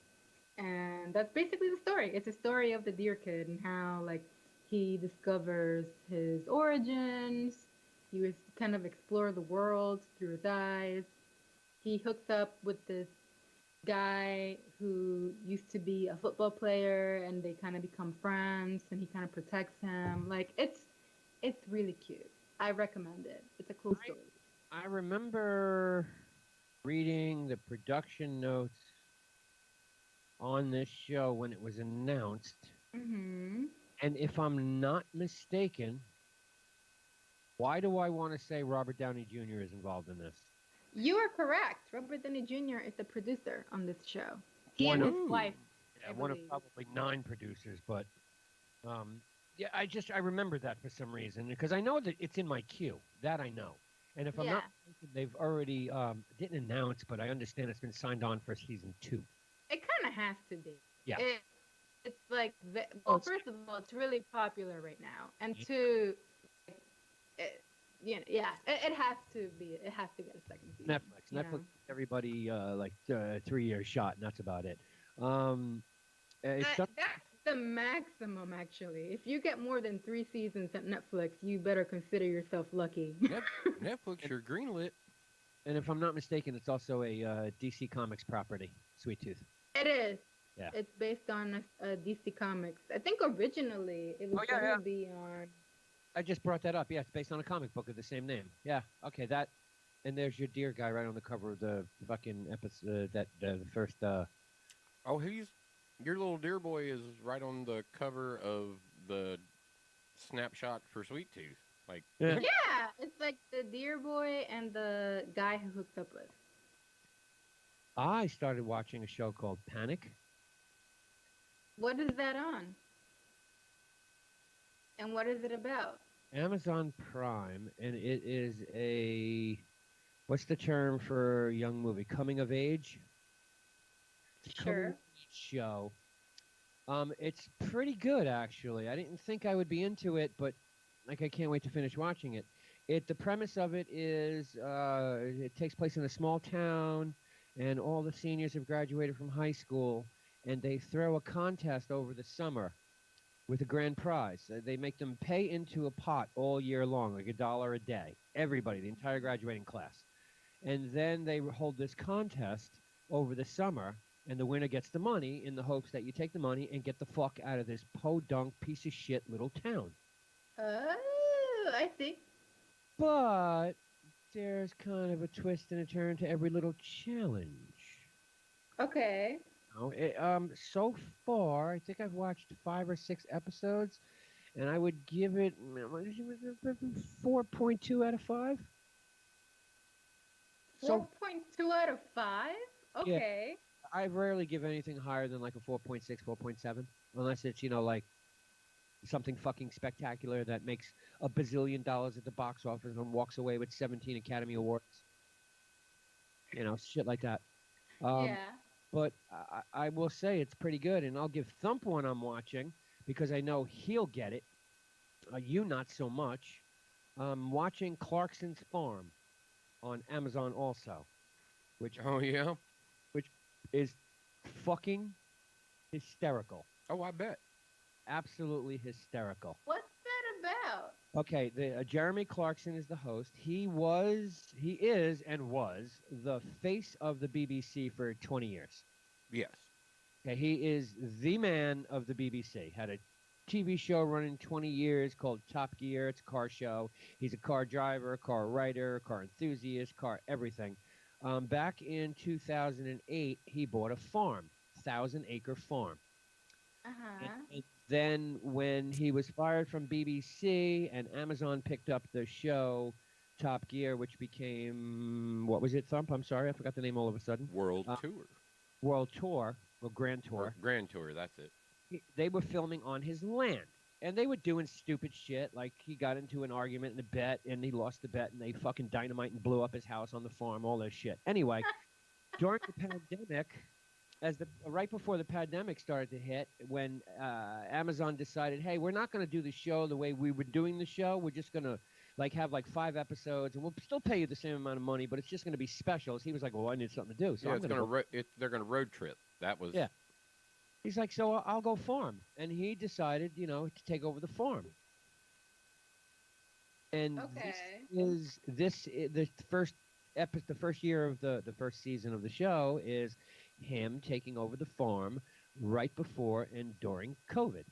And that's basically the story. It's a story of the deer kid and how like he discovers his origins. He was kind of explore the world through his eyes. He hooks up with this guy who used to be a football player and they kind of become friends and he kind of protects him. Like it's really cute. I recommend it. It's a cool story. I remember reading the production notes on this show when it was announced, Mhm. and if I'm not mistaken, why do I want to say Robert Downey Jr. is involved in this? You are correct. Robert Downey Jr. is the producer on this show. He One and of- his wife. Yeah, I one of believe. probably 9 producers, but yeah, I remember that for some reason because I know that it's in my queue. That I know. And if I'm not mistaken, they've already didn't announce, but I understand it's been signed on for season 2. It kind of has to be. Yeah. It's like, Oh, it's- first of all, it's really popular right now, and Yeah. two, it has to be. It has to get a second season. Netflix. you Netflix. know? Everybody 3-year shot, and that's about it. It's That's the maximum, actually. If you get more than 3 seasons at Netflix, you better consider yourself lucky. Netflix, you're greenlit. and if I'm not mistaken, it's also a DC Comics property, Sweet Tooth. It is. Yeah. It's based on DC Comics. I think originally it was Oh, yeah, going yeah. to be on. I just brought that up. Yeah, it's based on a comic book of the same name. Yeah. Okay. That. And there's your deer guy right on the cover of the fucking episode. The first. Oh, your little deer boy is right on the cover of the snapshot for Sweet Tooth. Like, Yeah. Yeah, it's like the deer boy and the guy who hooked up with. I started watching a show called Panic. What is that on? And what is it about? Amazon Prime, and it is what's the term for a young movie? Coming of age. It's a coming Sure. of age show. It's pretty good actually. I didn't think I would be into it, but like I can't wait to finish watching it. The premise of it is it takes place in a small town, and all the seniors have graduated from high school, and they throw a contest over the summer with a grand prize. They make them pay into a pot all year long, like $1 a day. Everybody, the entire graduating class. And then they hold this contest over the summer, and the winner gets the money in the hopes that you take the money and get the fuck out of this podunk piece of shit little town. Oh, I see. But there's kind of a twist and a turn to every little challenge. Okay. So far, I think I've watched 5 or 6 episodes, and I would give it 4.2 out of 5. So 4.2 out of 5? Yeah. Okay. I rarely give anything higher than like a 4.6, 4.7, unless it's, like something fucking spectacular that makes a bazillion dollars at the box office and walks away with 17 Academy Awards. Shit like that. Yeah. But I will say it's pretty good, and I'll give Thump one I'm watching because I know he'll get it. You not so much. Watching Clarkson's Farm on Amazon also, which Oh yeah. is fucking hysterical. Oh, I bet. Absolutely hysterical. What's that about? Okay, Jeremy Clarkson is the host. He is, and was the face of the BBC for 20 years. Yes. Okay, he is the man of the BBC. Had a TV show running 20 years called Top Gear. It's a car show. He's a car driver, car writer, car enthusiast, car everything. Back in 2008, he bought a farm, 1,000-acre farm. Uh-huh. And then when he was fired from BBC and Amazon picked up the show Top Gear, which became, what was it, Thump? I'm sorry, I forgot the name all of a sudden. World Tour. World Tour, or Grand Tour. Or Grand Tour, that's it. They were filming on his land. And they were doing stupid shit, like he got into an argument and a bet, and he lost the bet, and they fucking dynamite and blew up his house on the farm, all this shit. Anyway, during the pandemic, right before the pandemic started to hit, when Amazon decided, hey, we're not going to do the show the way we were doing the show. We're just going to have 5 episodes, and we'll still pay you the same amount of money, but it's just going to be specials. He was like, well, I need something to do. So yeah, they're going to road trip. That was. Yeah. He's like, so I'll go farm, and he decided, to take over the farm. And the first year of the first season of the show is him taking over the farm right before and during COVID,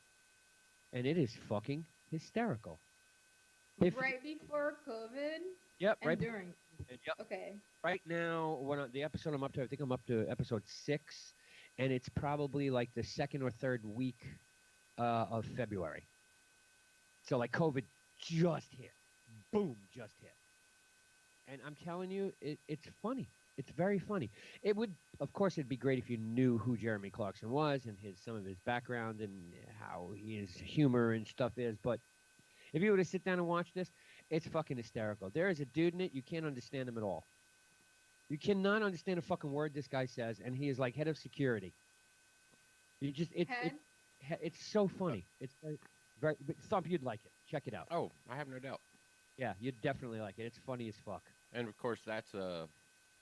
and it is fucking hysterical. Right before COVID. Yep. And Right during. Yep. Okay. Right now, the episode I'm up to, I think I'm up to episode 6. And it's probably like the second or third week of February. So like COVID just hit. Boom, just hit. And I'm telling you, it's funny. It's very funny. Of course, it'd be great if you knew who Jeremy Clarkson was and some of his background and how his humor and stuff is. But if you were to sit down and watch this, it's fucking hysterical. There is a dude in it, you can't understand him at all. You cannot understand a fucking word this guy says, and he is like head of security. It's so funny. It's very but Thump, you'd like it. Check it out. Oh, I have no doubt. Yeah, you'd definitely like it. It's funny as fuck. And of course, that's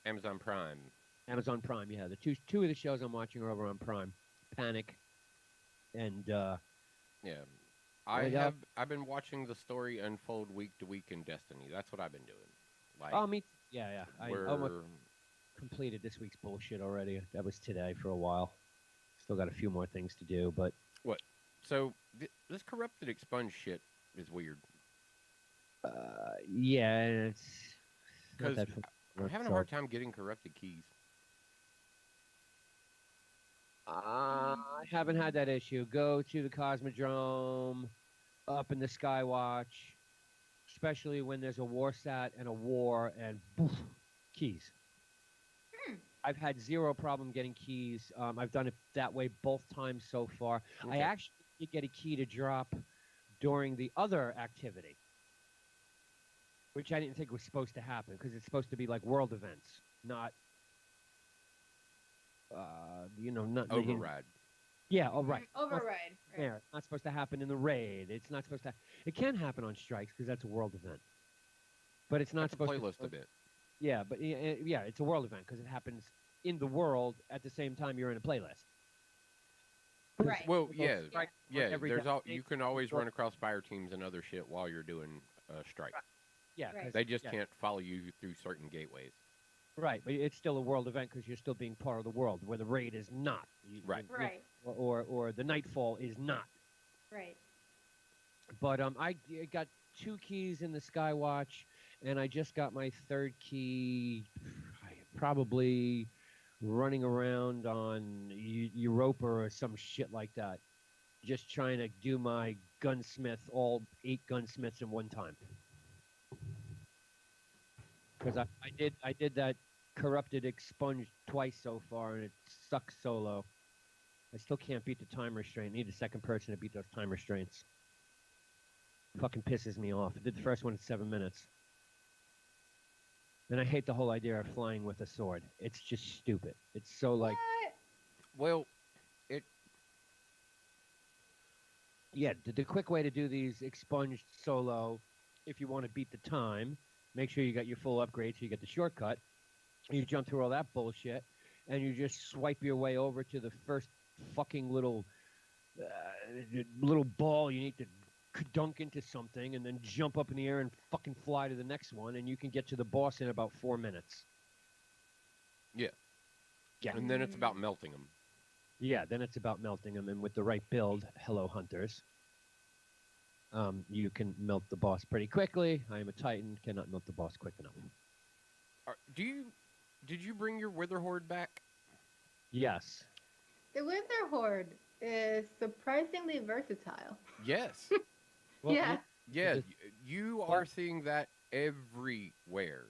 Amazon Prime. Amazon Prime, yeah. The two of the shows I'm watching are over on Prime, Panic, and yeah. I've been watching the story unfold week to week in Destiny. That's what I've been doing. Yeah. I almost completed this week's bullshit already. That was today for a while. Still got a few more things to do, but what? So this corrupted expunge shit is weird. Yeah, it's because I'm having a hard time getting corrupted keys. I haven't had that issue. Go to the Cosmodrome, up in the Skywatch, especially when there's a war sat and a war and poof, keys. I've had zero problem getting keys. I've done it that way both times so far. Okay. I actually did get a key to drop during the other activity, which I didn't think was supposed to happen because it's supposed to be like world events, not, not Override. Yeah, oh, right. Override. Yeah, it's not supposed to happen in the raid. It's not supposed to. It can happen on strikes because that's a world event, but it's not That's a supposed playlist to. event. Yeah, but yeah, it's a world event because it happens in the world at the same time you're in a playlist. Right. Well, yeah, strikes on yeah. every There's day. you can always run across fire teams and other shit while you're doing a strike. Yeah, Right. 'cause- They just yeah, can't follow you through certain gateways. Right, but it's still a world event because you're still being part of the world, where the raid is not. Right. Right. Or the nightfall is not. Right. But I got 2 keys in the Skywatch, and I just got my 3rd key. Probably running around on Europa or some shit like that. Just trying to do my gunsmith, all 8 gunsmiths in one time. Because I did that corrupted expunged twice so far, and it sucks solo. I still can't beat the time restraint. I need a second person to beat those time restraints. Fucking pisses me off. I did the first one in 7 minutes. And I hate the whole idea of flying with a sword. It's just stupid. It's so like, Well, yeah, the quick way to do these expunged solo, if you want to beat the time, make sure you got your full upgrade so you get the shortcut. You jump through all that bullshit, and you just swipe your way over to the first fucking little ball you need to dunk into something, and then jump up in the air and fucking fly to the next one, and you can get to the boss in about 4 minutes. Yeah. Yeah. And then it's about melting them. Yeah, then it's about melting them, and with the right build, hello hunters, you can melt the boss pretty quickly. I am a Titan, cannot melt the boss quick enough. Did you bring your Wither Horde back? Yes. The Wither Horde is surprisingly versatile. Yes. Well, yeah. Yeah, Is you are seeing that everywhere.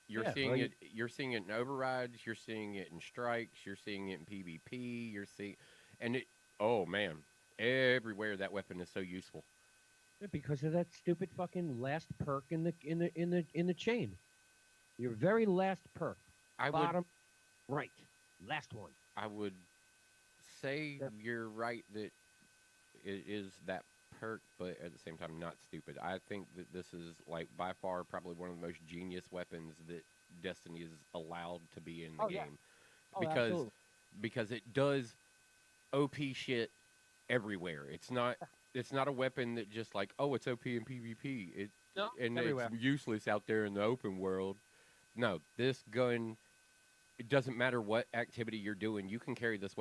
Yeah, Seeing well, it. You're seeing it in overrides. You're seeing it in strikes. You're seeing it in PvP. You're seeing, and it. Oh man, everywhere that weapon is so useful. because of that stupid fucking last perk in the chain. Your very last perk, I would. bottom right, last one. I would say Yep. you're right that it is that perk, but at the same time, not stupid. I think that this is like by far probably one of the most genius weapons that Destiny is allowed to be in the Oh, yeah. game, Oh, because absolutely. because it does OP shit everywhere. It's not a weapon that just like, oh, it's OP in PvP. No, And everywhere. it's useless out there in the open world. No, this gun, it doesn't matter what activity you're doing. You can carry this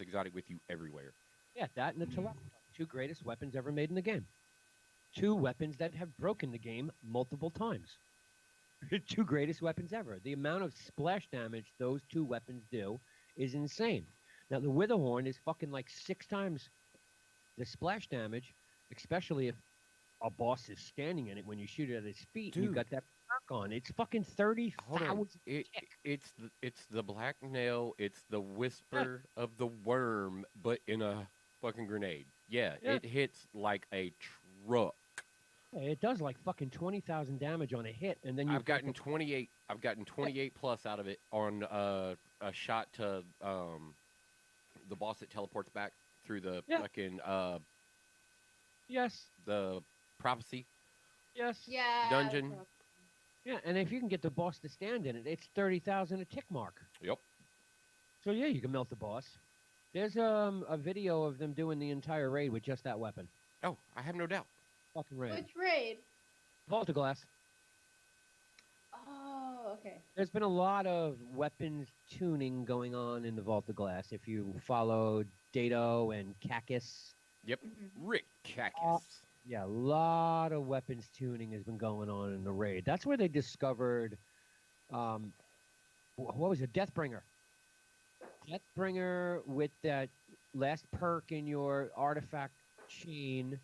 exotic with you everywhere. Yeah, that and the Teleport, 2 greatest weapons ever made in the game. 2 weapons that have broken the game multiple times. 2 greatest weapons ever. The amount of splash damage those 2 weapons do is insane. Now, the Witherhorn is fucking like 6 times the splash damage, especially if a boss is standing in it when you shoot it at his feet and you Dude. got that perk on. It's fucking Hold on. 30,000. It's the black nail. It's the whisper of the worm, but in a fucking grenade. Yeah, Yeah. it hits like a truck. It does like fucking 20,000 damage on a hit, and then you I've gotten 28. I've gotten 28 plus out of it on a shot to the boss that teleports back through the Yeah. fucking yes, the prophecy. yes, Yeah. Dungeon. yeah. And if you can get the boss to stand in it, it's 30,000 a tick mark. Yep. So yeah, you can melt the boss. There's a video of them doing the entire raid with just that weapon. Oh, I have no doubt. Fucking raid. Which raid? Volta Glass. Oh, okay. There's been a lot of weapons tuning going on in the Volta Glass. If you follow Dato and Cacus, Yep. Mhm. Rick Cacus. yeah, a lot of weapons tuning has been going on in the raid. That's where they discovered, what was it, Deathbringer. Deathbringer with that last perk in your artifact chain.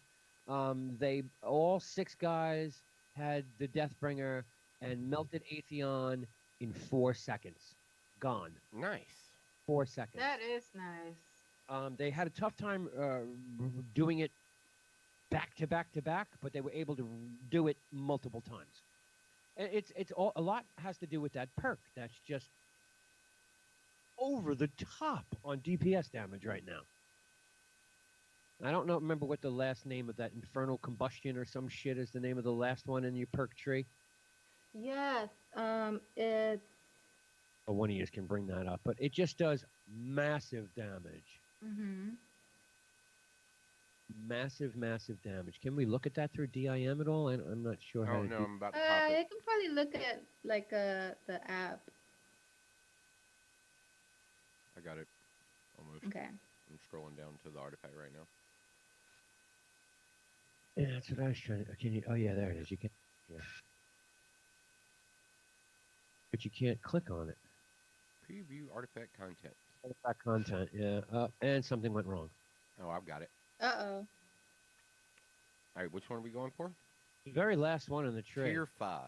They all 6 guys had the Deathbringer and melted Atheon in 4 seconds. Gone. Nice. 4 seconds. That is nice. They had a tough time doing it back to back to back, but they were able to do it multiple times. And it's all, a lot has to do with that perk. That's just over the top on DPS damage right now. I don't know. Remember what the last name of that Infernal Combustion or some shit is the name of the last one in your perk tree? Yes. It's. Or one of you can bring that up, but it just does massive damage. Mhm. Massive, massive damage. Can we look at that through DIM at all? I'm not sure how Oh to no, do. I'm about to pop You it. can probably look at like the app. I got it. Almost. Okay. I'm scrolling down to the artifact right now. Yeah, that's what I was trying to. Can you? Oh yeah, there it is. You can. Yeah. But you can't click on it. Preview artifact content. That content. Yeah. And something went wrong. Oh, I've got it. Uh-oh. All right, which one are we going for? The very last one in the tray. Tier 5.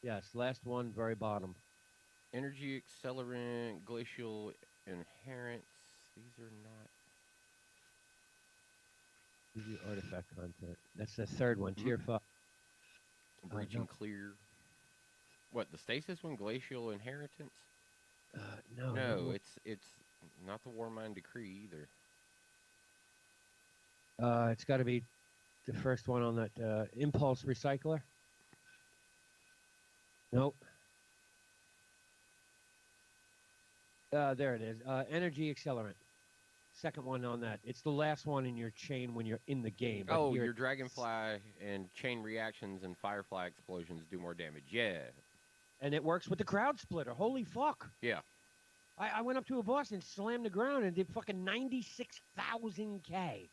Yes, last one, very bottom. Energy accelerant, glacial inherence. These are not. Preview artifact content. That's the third one. Tier 5. Breaching no. clear. What, the stasis one? Glacial inheritance? No. No, it's not the Warmind Decree either. It's got to be the first one on that impulse recycler. Nope. There it is. Energy accelerant. Second one on that. It's the last one in your chain when you're in the game. but Oh, here your it- Dragonfly and chain reactions and Firefly explosions do more damage. Yeah. And it works with the crowd splitter. Holy fuck. Yeah. I went up to a boss and slammed the ground and did fucking 96,000 K.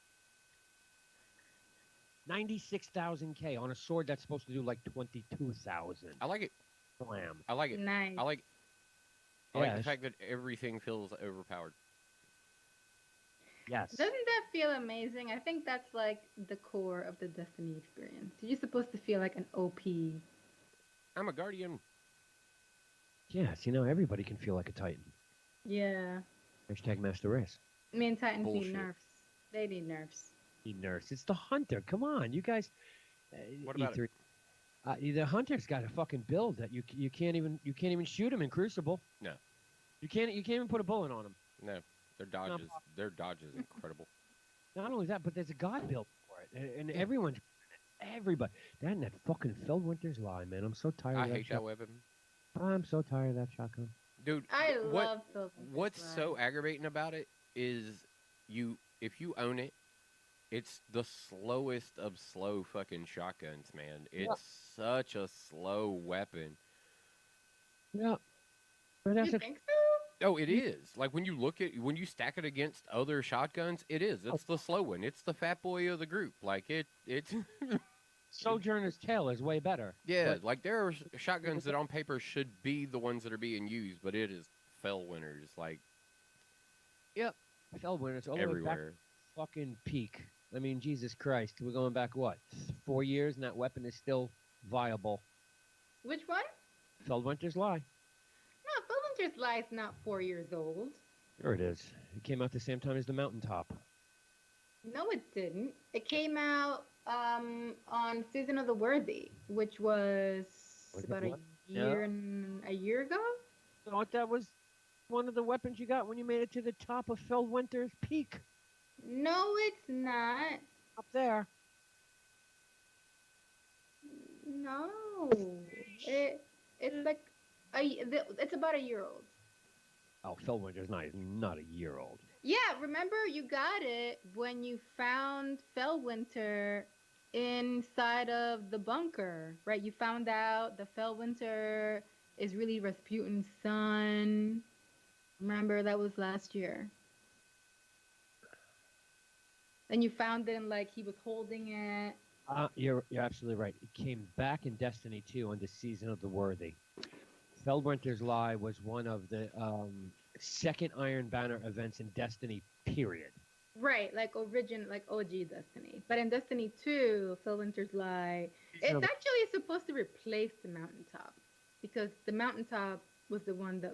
96,000 K on a sword that's supposed to do like 22,000. I like it. Slam. I like it. Nice. I like Yeah, the it's- fact that everything feels overpowered. Yes. Doesn't that feel amazing? I think that's like the core of the Destiny experience. You're supposed to feel like an OP. I'm a guardian. Yes, you know, everybody can feel like a Titan. Yeah. Hashtag Master Race. Me and Titans need Bullshit. nerfs. They need nerfs. You nurse. It's the hunter. Come on, you guys. What about E3. The hunter's got a fucking build that you can't even shoot him in Crucible. No. You can't even put a bullet on him. No, their dodge is incredible. Not only that, but there's a god build for it, and everybody. That and that fucking Feldwinter's lie, man. I'm so tired I of that hate that weapon. I'm so tired of that shotgun. Dude, I what love Phil. what's so aggravating about it is if you own it, it's the slowest of slow fucking shotguns, man. It's such a slow weapon. Yeah. But You that's a, think so? Oh, it is. Like when you stack it against other shotguns, it is. It's the slow one. It's the fat boy of the group. Like it's Sojourner's Tale is way better. yeah, But- like there are shotguns that on paper should be the ones that are being used, but it is Fellwinners like Feldwinter's all the way back everywhere. fucking peak. I mean, Jesus Christ, we're going back what 4 years, and that weapon is still viable. Which one? Feldwinter's lie. No, Phil Winter's Lie's not 4 years old. Sure it is. It came out the same time as the Mountaintop. No, it didn't. It came out on Season of the Worthy, which was Was it about a what? year and a year ago. Thought that was one of the weapons you got when you made it to the top of Feldwinter's peak No, it's not. up there. No, it's like it's about a year old. Oh, Feldwinter's not a year old. Yeah, remember you got it when you found Fellwinter inside of the bunker, right? You found out the Fellwinter is really Rasputin's son. Remember that was last year. And you found it and like he was holding it. You're absolutely right. It came back in Destiny 2 on the Season of the Worthy. Feldwinter's Lie was one of the second Iron Banner events in Destiny, period. Right, like OG Destiny. But in Destiny 2, Fellwinter's Lie, it's actually supposed to replace the Mountaintop. Because the Mountaintop was the one that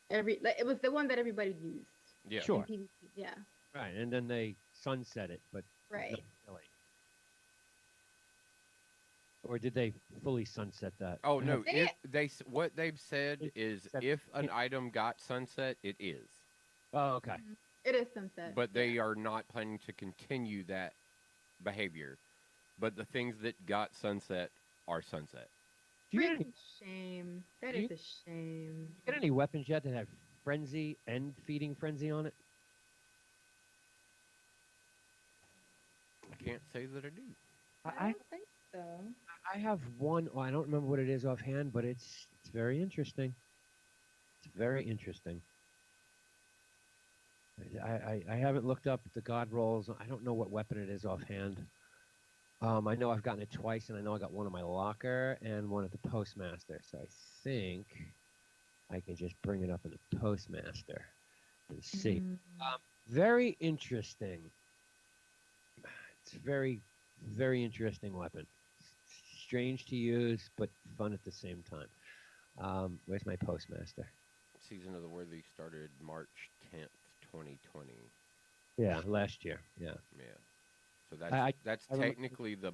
it was the one that everybody used. Yeah. Sure. in PvP. Yeah. Right, and then they sunset it, but Right. not really. Or did they fully sunset that? Oh no! They- What they've said It- is that- if an item got sunset, it is. Oh, okay. It is sunset. But they are not planning to continue that behavior. But the things that got sunset are sunset. Do you get any, Freaking shame. That Do is a shame. get any weapons yet that have frenzy and feeding frenzy on it? I can't say that I do. I don't think so. I have one. Oh, I don't remember what it is offhand, but it's very interesting. It's very interesting. I haven't looked up the god rolls. I don't know what weapon it is offhand. I know I've gotten it twice, and I know I got one in my locker and one at the postmaster. So I think I can just bring it up in the postmaster and see. Mm. Very interesting. It's very, very interesting weapon. Strange to use, but fun at the same time. Where's my postmaster? Season of the Worthy started March 10th, 2020. Yeah, last year. Yeah. Yeah. So I that's I remember- technically the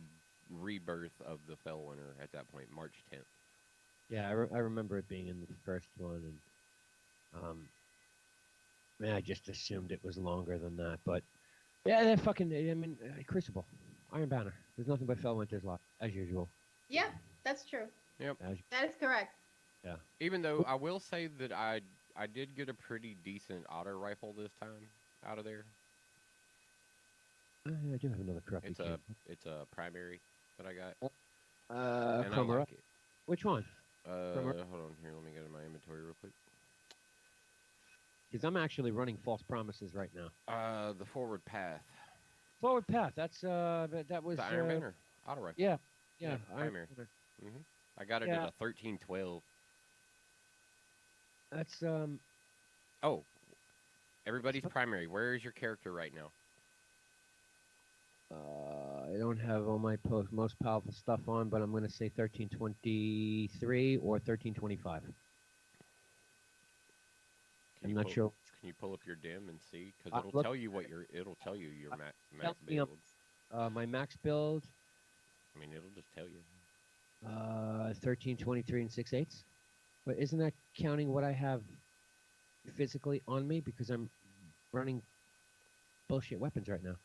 rebirth of the Fellwinter at that point, March 10th. Yeah, I remember it being in the first one, and man, I just assumed it was longer than that. But yeah, they're fucking. I mean, Crucible, Iron Banner. There's nothing but Fellwinter's lot as usual. Yep, that's true. As, That is correct. Even though I will say that I did get a pretty decent auto rifle this time out of there. I do have another crappy. It's a primary that I got, and I Chroma. like it. Which one? Hold on here. Let me go to my inventory real quick. Because I'm actually running False Promises right now. The Forward Path. Forward Path. That was The Iron Banner auto rifle. Yeah, Yeah, Iron primary. Banner. I got it Yeah. at a 1312. That's Oh, everybody's primary. Where is your character right now? I don't have all my most powerful stuff on, but I'm going to say 1323 or 1325. I'm not sure. Can you pull up your dim and see? Because Uh, it'll look- tell you what it'll tell you your max me up. build. My max build, I mean, it'll just tell you. 1323 and 6/8. But isn't that counting what I have physically on me? Because I'm running bullshit weapons right now.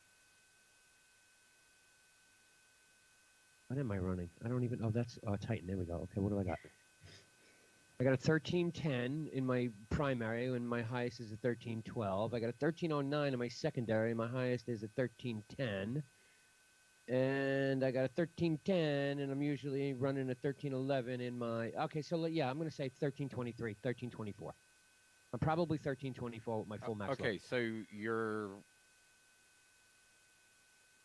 What am I running? I don't even. Oh, that's Titan. There we go. Okay, what do I got? I got a 1310 in my primary, and my highest is a 1312. I got a 1309 in my secondary, and my highest is a 1310. And I got a 1310, and I'm usually running a 1311 in my. Okay, so yeah, I'm going to say 1323, 1324. I'm probably 1324 with my full max. Okay, so you're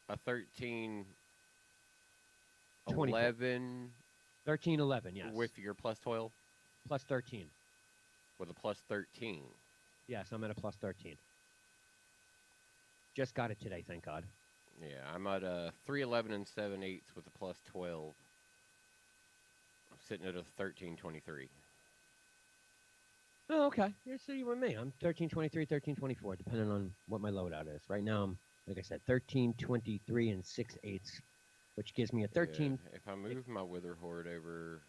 a 1311 1311, yes. with your plus 12 plus 13. with a plus 13. Yes, I'm at a plus 13. Just got it today, thank God. Yeah, I'm at a 311 and 7/8 with a plus 12. I'm sitting at a 1323. Oh, okay. Yeah, so you and me. I'm 1323, 1324, depending on what my loadout is. Right now, I'm, like I said, 1323 and 6/8, which gives me a 13. Yeah, if I move my Wither Horde over,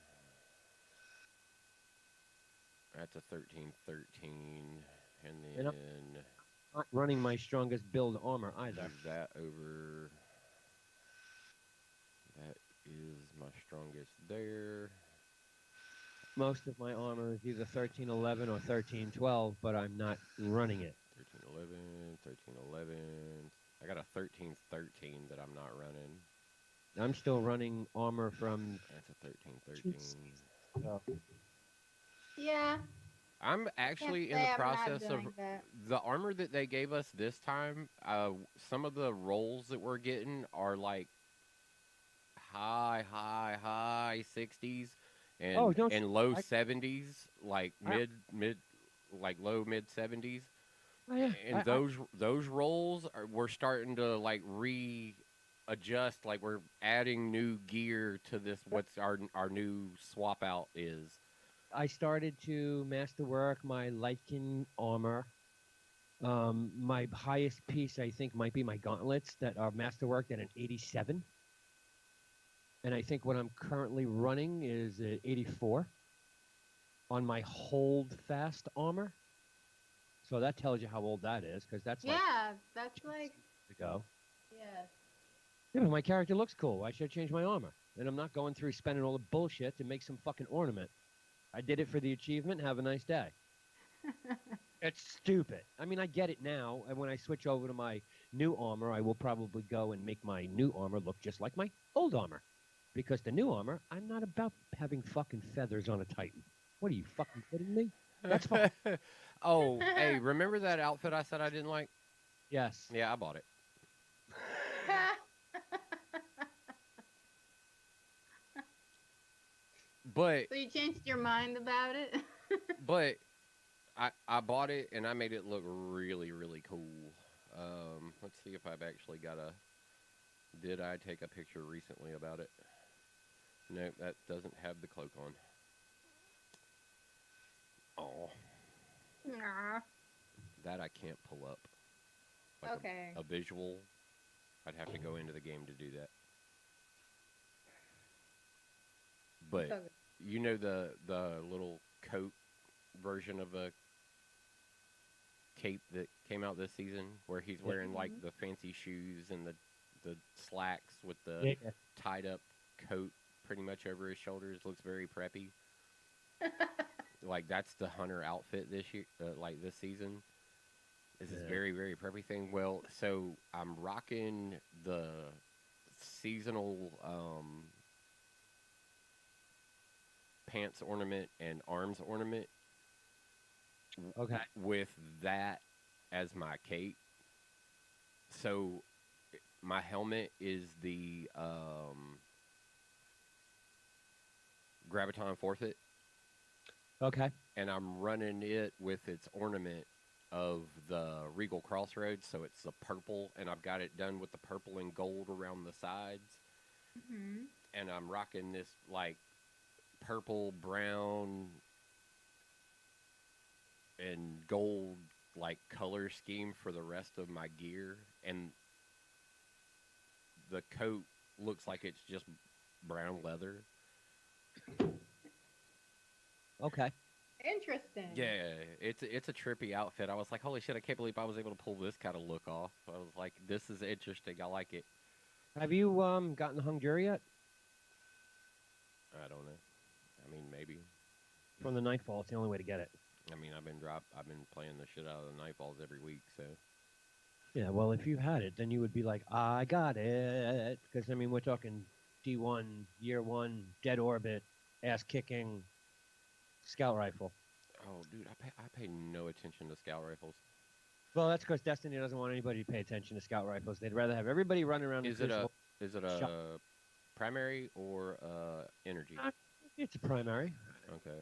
that's a 1313, and You know- then Not running my strongest build armor either. move that over. That is my strongest there. Most of my armor is either 1311 or 1312, but I'm not running it. 1311, 1311. I got a 1313 that I'm not running. I'm still running armor from. That's a 1313. Yeah. I'm can't actually in say the I'm not process of doing that. the armor that they gave us this time. Some of the rolls that we're getting are like high 60s and Oh, don't and low I- 70s, like I- low mid 70s. Oh, yeah. And those rolls we're starting to like readjust, like we're adding new gear to this. What's our new swap out is. I started to masterwork my Lightkin armor. My highest piece, I think, might be my gauntlets that are masterworked at an 87. And I think what I'm currently running is an 84 on my hold fast armor. So that tells you how old that is, because that's like Yeah, that's like, ago. yeah. Yeah, but my character looks cool. I should change my armor. And I'm not going through spending all the bullshit to make some fucking ornament. I did it for the achievement. Have a nice day. It's stupid. I mean, I get it now. And when I switch over to my new armor, I will probably go and make my new armor look just like my old armor. Because the new armor, I'm not about having fucking feathers on a Titan. What are you fucking kidding me? That's fine. Oh, hey, remember that outfit I said I didn't like? Yes. Yeah, I bought it. But So you changed your mind about it? but I bought it and I made it look really really cool. Let's see if I've actually got a. Did I take a picture recently about it? No, that doesn't have the cloak on. Oh, Nah. that I can't pull up. Like Okay. a visual. I'd have to go into the game to do that. But So good. you know the little coat version of a cape that came out this season, where he's wearing like Mhm. the fancy shoes and the slacks with the Yeah. tied up coat pretty much over his shoulders. Looks very preppy. Like that's the hunter outfit this year, like this season. Is this Yeah. very very preppy thing? Well, so I'm rocking the seasonal pants ornament and arms ornament Okay. with that as my cape. So my helmet is the Graviton Forfeit, Okay. and I'm running it with its ornament of the Regal Crossroads. So it's the purple, and I've got it done with the purple and gold around the sides. Hmm. And I'm rocking this like purple, brown, and gold like color scheme for the rest of my gear, and the coat looks like it's just brown leather. Okay. Interesting. Yeah, it's a trippy outfit. I was like, holy shit, I can't believe I was able to pull this kind of look off. I was like, this is interesting. I like it. Have you gotten hung jury yet? I don't know. I mean, maybe. From the Nightfall, it's the only way to get it. I mean, I've been playing the shit out of the Nightfalls every week, so Yeah, well, if you had it, then you would be like, I got it. Because, I mean, we're talking D1, year one, dead orbit, ass kicking, scout rifle. oh, dude, I pay no attention to scout rifles. Well, that's because Destiny doesn't want anybody to pay attention to scout rifles. They'd rather have everybody running around in Is it a crucible. Shot. primary or energy? It's a primary. Okay.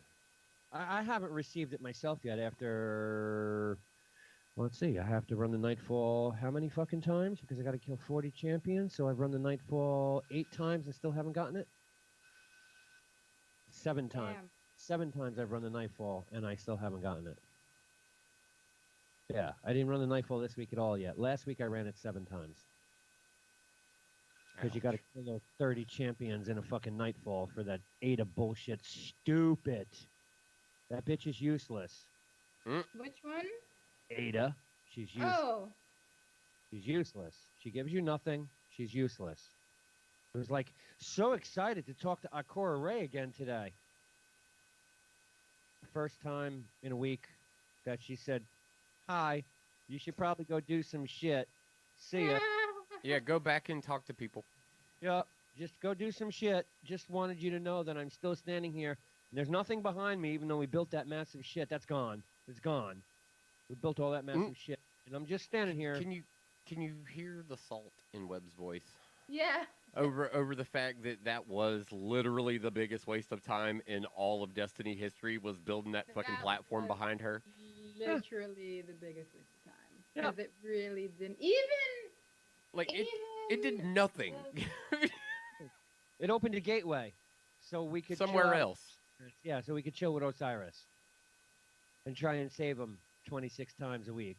I haven't received it myself yet after. Let's see. I have to run the Nightfall how many fucking times? Because I got to kill 40 champions. So I've run the Nightfall 8 times and still haven't gotten it. 7 times. Damn. 7 times I've run the Nightfall and I still haven't gotten it. Yeah, I didn't run the Nightfall this week at all yet. Last week I ran it 7 times. Because you got to Ouch. kill those 30 champions in a fucking Nightfall for that Ada bullshit. Stupid. That bitch is useless. Which one? Ada. She's useless. Oh. She's useless. She gives you nothing. She's useless. I was like so excited to talk to Akora Ray again today. First time in a week that she said, "Hi, you should probably go do some shit. See ya." Yeah, go back and talk to people. Yeah, just go do some shit. Just wanted you to know that I'm still standing here. And there's nothing behind me, even though we built that massive shit. That's gone. It's gone. We built all that massive shit, and I'm just standing here. Can you hear the salt in Webb's voice Yeah. over the fact that that was literally the biggest waste of time in all of Destiny history, was building that fucking That platform was behind her? Literally the biggest waste of time. Yeah. Because it really didn't even. Like it even did nothing. the- It opened a gateway, so we could Somewhere chill out. else. Yeah, so we could chill with Osiris and try and save him 26 times a week.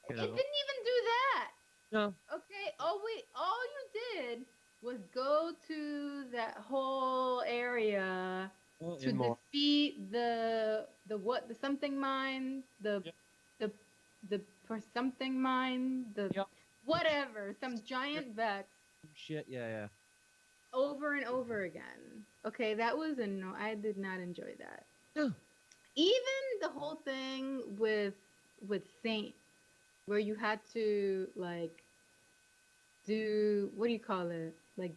It You didn't know? even do that. No, Okay. All you did was go to that whole area to and more. defeat the something mine, Yep. the for something mine, the Yep. whatever, some giant vex Shit, yeah. over and over again. Okay, that was I did not enjoy that. No. Even the whole thing with Saint, where you had to like do, what do you call it? Like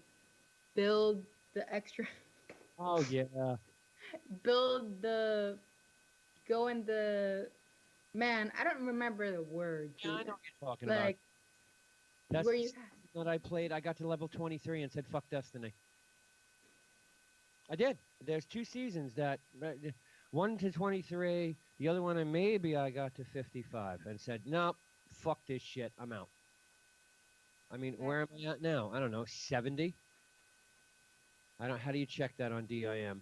build the extra Oh, yeah. build the go in the man, I don't remember the word. Yeah, I dude. know what you're talking about. Like That's where the you season that I played. I got to level 23 and said, fuck Destiny. I did. There's 2 seasons that one to 23, the other one I got to 55 and said, "Nope, fuck this shit. I'm out." I mean, where am I at now? I don't know, 70? I don't how do you check that on DIM?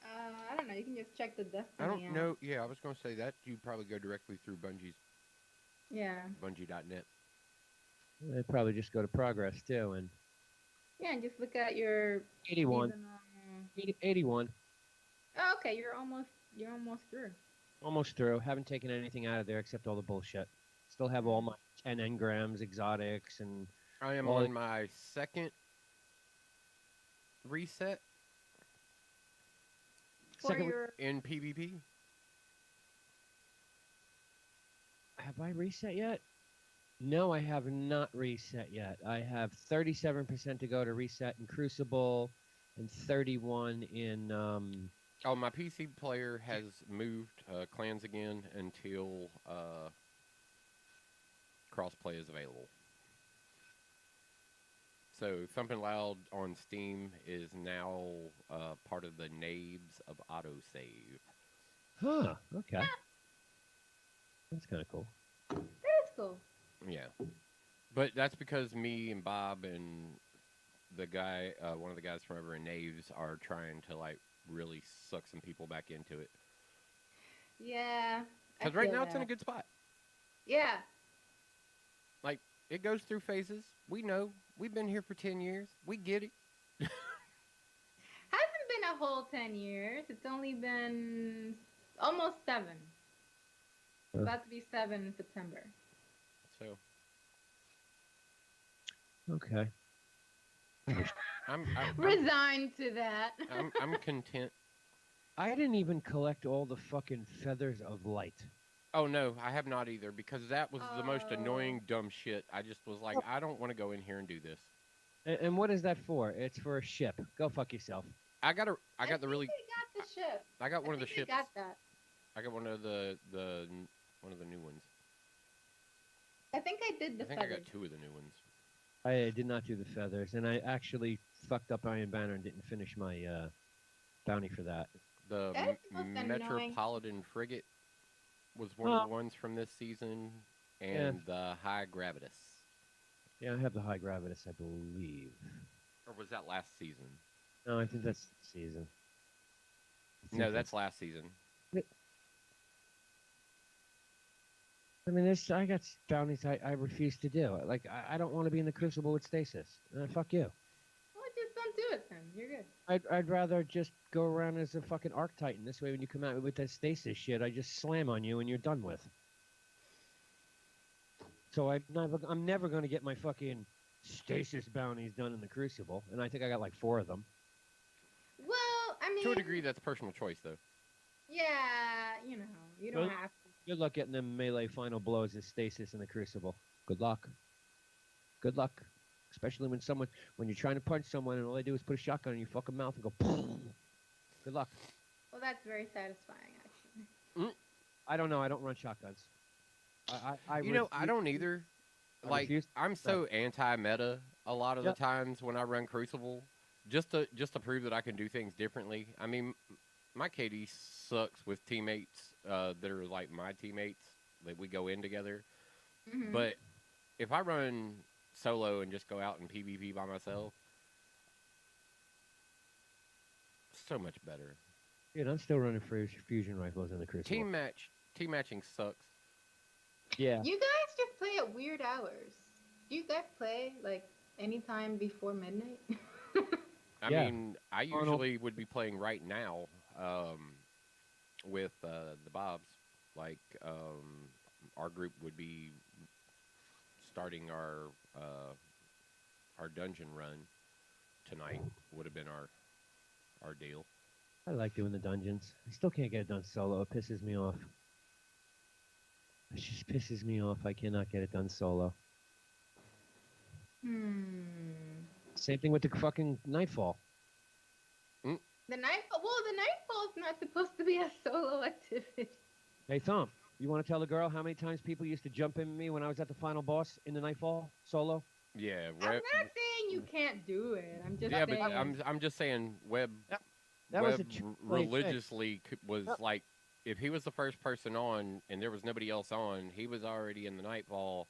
I don't know. You can just check the Destiny I don't app. know. Yeah, I was going to say that. You probably go directly through Yeah. Bungie.net. I'd probably just go to progress too and Yeah, and just look at your 81. season, 81. Oh, okay, you're almost through. Almost through. Haven't taken anything out of there except all the bullshit. Still have all my 10 engrams, exotics, and I am Well, on my second reset For second. your in PvP. Have I reset yet? No, I have not reset yet. I have 37% to go to reset in Crucible, and 31 in. Oh, my PC player has moved clans again until crossplay is available. So Thumping Loud on Steam is now part of the Knaves of autosave. Huh. Okay. That's kind of cool. that's cool. Yeah, but that's because me and Bob and the guy, one of the guys from over in Knaves, are trying to like really suck some people back into it. Yeah. I Because right feel now it's in a that. good spot. Yeah. Like it goes through phases. We know. We've been here for 10 years. We get it. Hasn't been a whole 10 years. It's only been almost 7. Huh. About to be 7 in September. So Okay. I'm Resigned to that. I'm content. I didn't even collect all the fucking feathers of light. Oh no, I have not either because that was the most Oh. annoying dumb shit. I just was like, I don't want to go in here and do this. And what is that for? It's for a ship. Go fuck yourself. I got the really think I got the ship. I got one of the think ships. I got that. I got one of the one of the new ones. I think I did the I think I feathers. got 2 of the new ones. I did not do the feathers, and I actually fucked up Iron Banner and didn't finish my bounty for that. The That is the most annoying. Metropolitan Frigate was one of the ones from this season, and the High Gravitas. Yeah, I have the High Gravitas, I believe. Or was that last season? No, I think that's the season. No, that's last season. I mean, I got bounties I refuse to do. Like, I don't want to be in the Crucible with Stasis. Fuck you. Well, just don't do it then. You're good. I'd rather just go around as a fucking Arc Titan. This way, when you come out with that Stasis shit, I just slam on you and you're done with. So I'm never going to get my fucking Stasis bounties done in the Crucible, and I think I got like 4 of them. Well, I mean, To a degree, that's personal choice, though. yeah, you know, you don't Well, have to. Good luck getting them melee final blows as Stasis in the Crucible. Good luck. Good luck. Especially when you're trying to punch someone and all they do is put a shotgun in your fucking mouth and go boom. Good luck. Well, that's very satisfying, actually. I don't know. I don't run shotguns. I I don't either. I Like, refuse- I'm so anti-meta a lot of Yep. the times when I run Crucible, just to prove that I can do things differently. I mean, my KD sucks with teammates that are like my teammates that we go in together. Mhm. But if I run solo and just go out and PvP by myself, so much better. Dude, I'm still running fusion rifles in the Crucible. Team matching sucks. Yeah. You guys just play at weird hours. Do you guys play like anytime before midnight? I Yeah. mean, I Arnold. usually would be playing right now with the Bobs. Like, our group would be starting our dungeon run tonight. Would have been our deal. I like doing the dungeons. I still can't get it done solo. It pisses me off. It just pisses me off. I cannot get it done solo. Same thing with the fucking Nightfall. The Nightfall's not supposed to be a solo activity. Hey, Tom, you want to tell the girl how many times people used to jump in me when I was at the final boss in the Nightfall solo? Yeah, I'm not saying you can't do it. I'm just Yeah, but saying. I'm just saying Webb That was a Webb two-way thing. religiously was Yep. like, if he was the first person on and there was nobody else on, he was already in the Nightfall.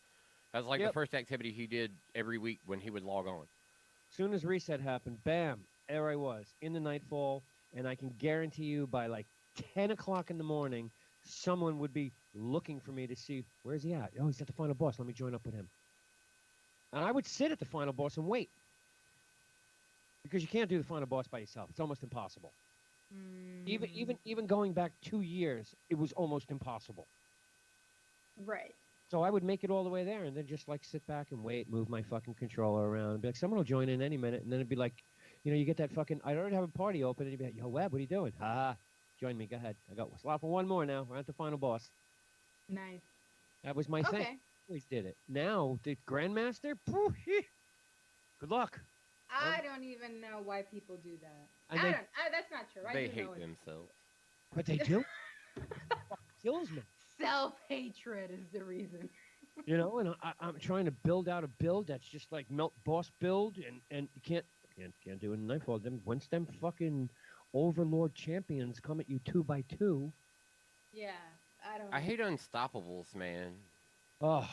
That was like the Yep. first activity he did every week when he would log on. Soon as reset happened, bam, there I was in the Nightfall, and I can guarantee you by like 10 o'clock in the morning, someone would be looking for me to see where's he at. Oh, he's at the final boss. Let me join up with him. And I would sit at the final boss and wait because you can't do the final boss by yourself. It's almost impossible. Even going back 2 years, it was almost impossible. Right. So I would make it all the way there and then just like sit back and wait, move my fucking controller around, and be like, someone will join in any minute, and then it'd be like, you get that fucking. I already have a party open, and you'd be like, yo, Webb, what are you doing? Join me, go ahead. I got slot for one more now. We're at the final boss. Nice. That was my thing. Okay. Always did it. Now the Grandmaster, good luck. I don't even know why people do that. And I they- don't. That's not true. I They do hate know it's- themselves. What they do? Kills me. Self-hatred is the reason. And I'm trying to build out a build that's just like melt boss build, and you can't do it in Nightfall. Then once them fucking Overlord champions come at you 2 by 2, Yeah, I don't. I hate Unstoppables, man. oh,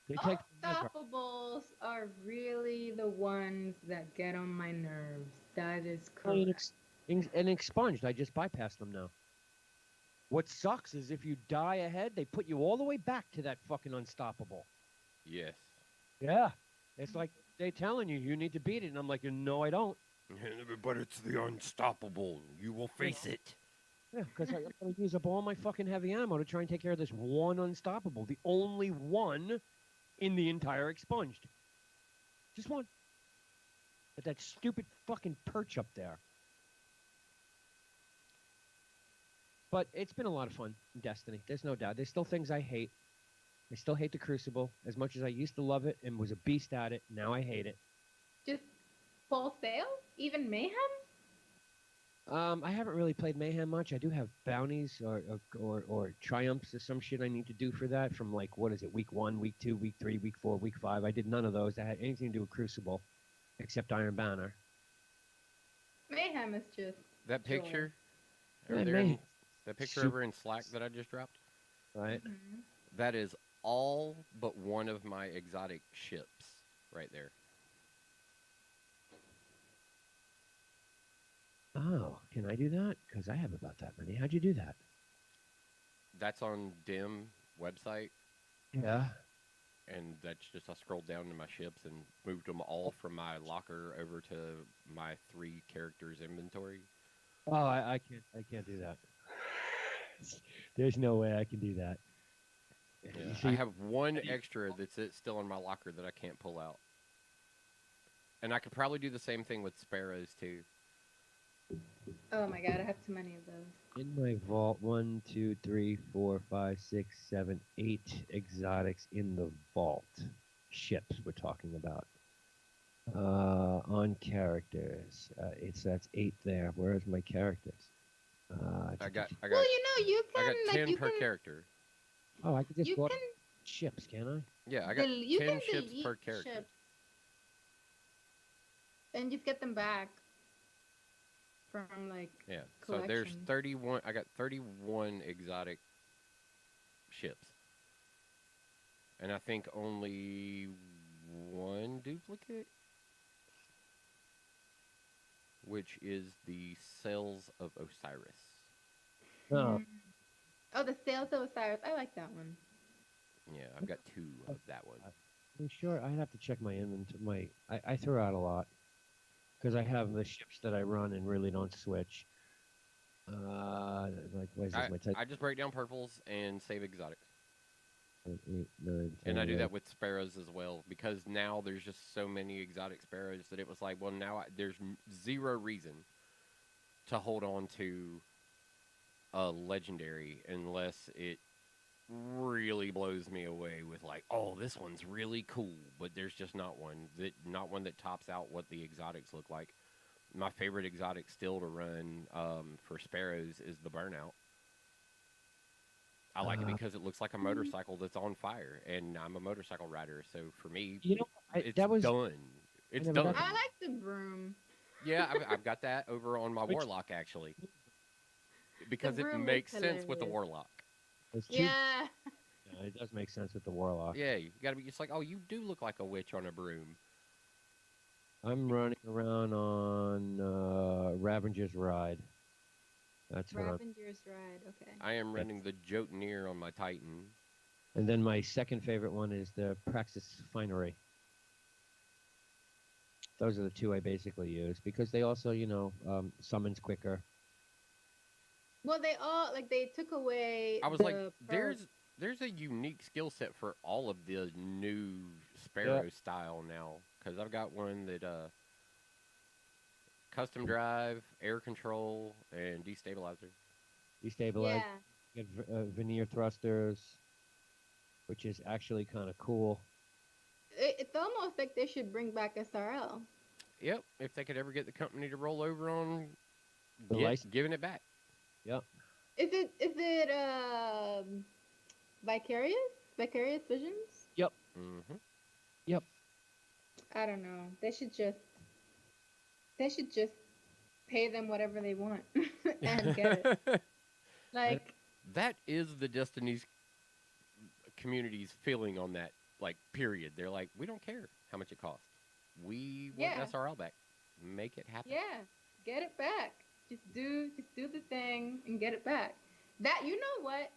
they take the edge off. Unstoppables are really the ones that get on my nerves. That is I mean, correct. and expunged. I just bypassed them now. What sucks is if you die ahead, they put you all the way back to that fucking unstoppable. Yes. Yeah, it's like they telling you need to beat it, and I'm like, no, I don't. But it's the unstoppable. You will face it. Yeah, because I'm going to use up all my fucking heavy ammo to try and take care of this one unstoppable, the only one in the entire expunged. Just one. But that stupid fucking perch up there. But it's been a lot of fun in Destiny. There's no doubt. There's still things I hate. I still hate the Crucible as much as I used to love it and was a beast at it. Now I hate it. Just full sale? Even Mayhem? I haven't really played Mayhem much. I do have bounties or triumphs or some shit I need to do for that from like, what is it, week 1, week 2, week 3, week 4, week 5. I did none of those that had anything to do with Crucible except Iron Banner. Mayhem is just That Joy. picture, Yeah, over there in, man. that picture Sup- over in Slack that I just dropped, Right? mhm. that is all but one of my exotic ships right there. Oh, can I do that? Because I have about that many. How'd you do that? That's on DIM website, Yeah. and that's just I scrolled down to my ships and moved them all from my locker over to my 3 characters inventory. Oh, I can't do that. There's no way I can do that. Yeah, You I see- have one extra that's still in my locker that I can't pull out. And I could probably do the same thing with sparrows too. Oh my god, I have too many of those. In my vault, 1, 2, 3, 4, 5, 6, 7, 8 exotics in the vault. Ships we're talking about. On characters, that's 8 there. Where's my characters? I got Well, you I can got like 10 you per can character. Oh, I could just you go can ships, can I? Yeah, I got you 10 can ships delete per character. ships and just get them back from like Yeah. So there's collection. 31 I got 31 exotic ships. And I think only 1 duplicate, which is the Cells of Osiris. No. Mhm. Oh, the Sales of Osiris. I like that one. Yeah, I've got 2 of that one. I'm sure I'd have to check my inventory. I throw out a lot because I have the ships that I run and really don't switch. Like what is this? My type I just break down purples and save exotics. 8, 9, 10, And I do 11. that with sparrows as well, because now there's just so many exotic sparrows that it was like, well, now there's zero reason to hold on to a legendary unless it really blows me away with like, oh, this one's really cool, but there's just not one that tops out what the exotics look like. My favorite exotic still to run for sparrows is the Burnout. I like it because it looks like a motorcycle that's on fire, and I'm a motorcycle rider, so for me, You know, it's that was done. It's never done. got I like the broom. Yeah, I've got that over on my Which- warlock actually, because it broom is makes sense with the hilarious. warlock. It's too, Yeah. yeah, it does make sense with the warlock. Yeah, you gotta be just like, oh, you do look like a witch on a broom. I'm running around on Ravenger's Ride. That's what I'm. Ravenger's Ride. Okay. I am running the Jotunier on my Titan. And then my second favorite one is the Praxis Finery. Those are the two I basically use because they also, summons quicker. Well, they all like they took away. I was the like, perk. there's a unique skill set for all of the new Sparrow style now, because I've got one that custom drive, air control, and destabilizer. Destabilize. Yeah. Get veneer thrusters, which is actually kind of cool. It's almost like they should bring back SRL. Yep, if they could ever get the company to roll over on The license. giving it back. Yep. Is it Vicarious? Vicarious Visions? Mm-hmm. I don't know. They should just pay them whatever they want and get it. Like That is the Destiny's community's feeling on that, like, period. They're like, we don't care how much it costs. We want Yeah. SRL back. Make it happen. yeah, get it back. Just do the thing and get it back. That you know what?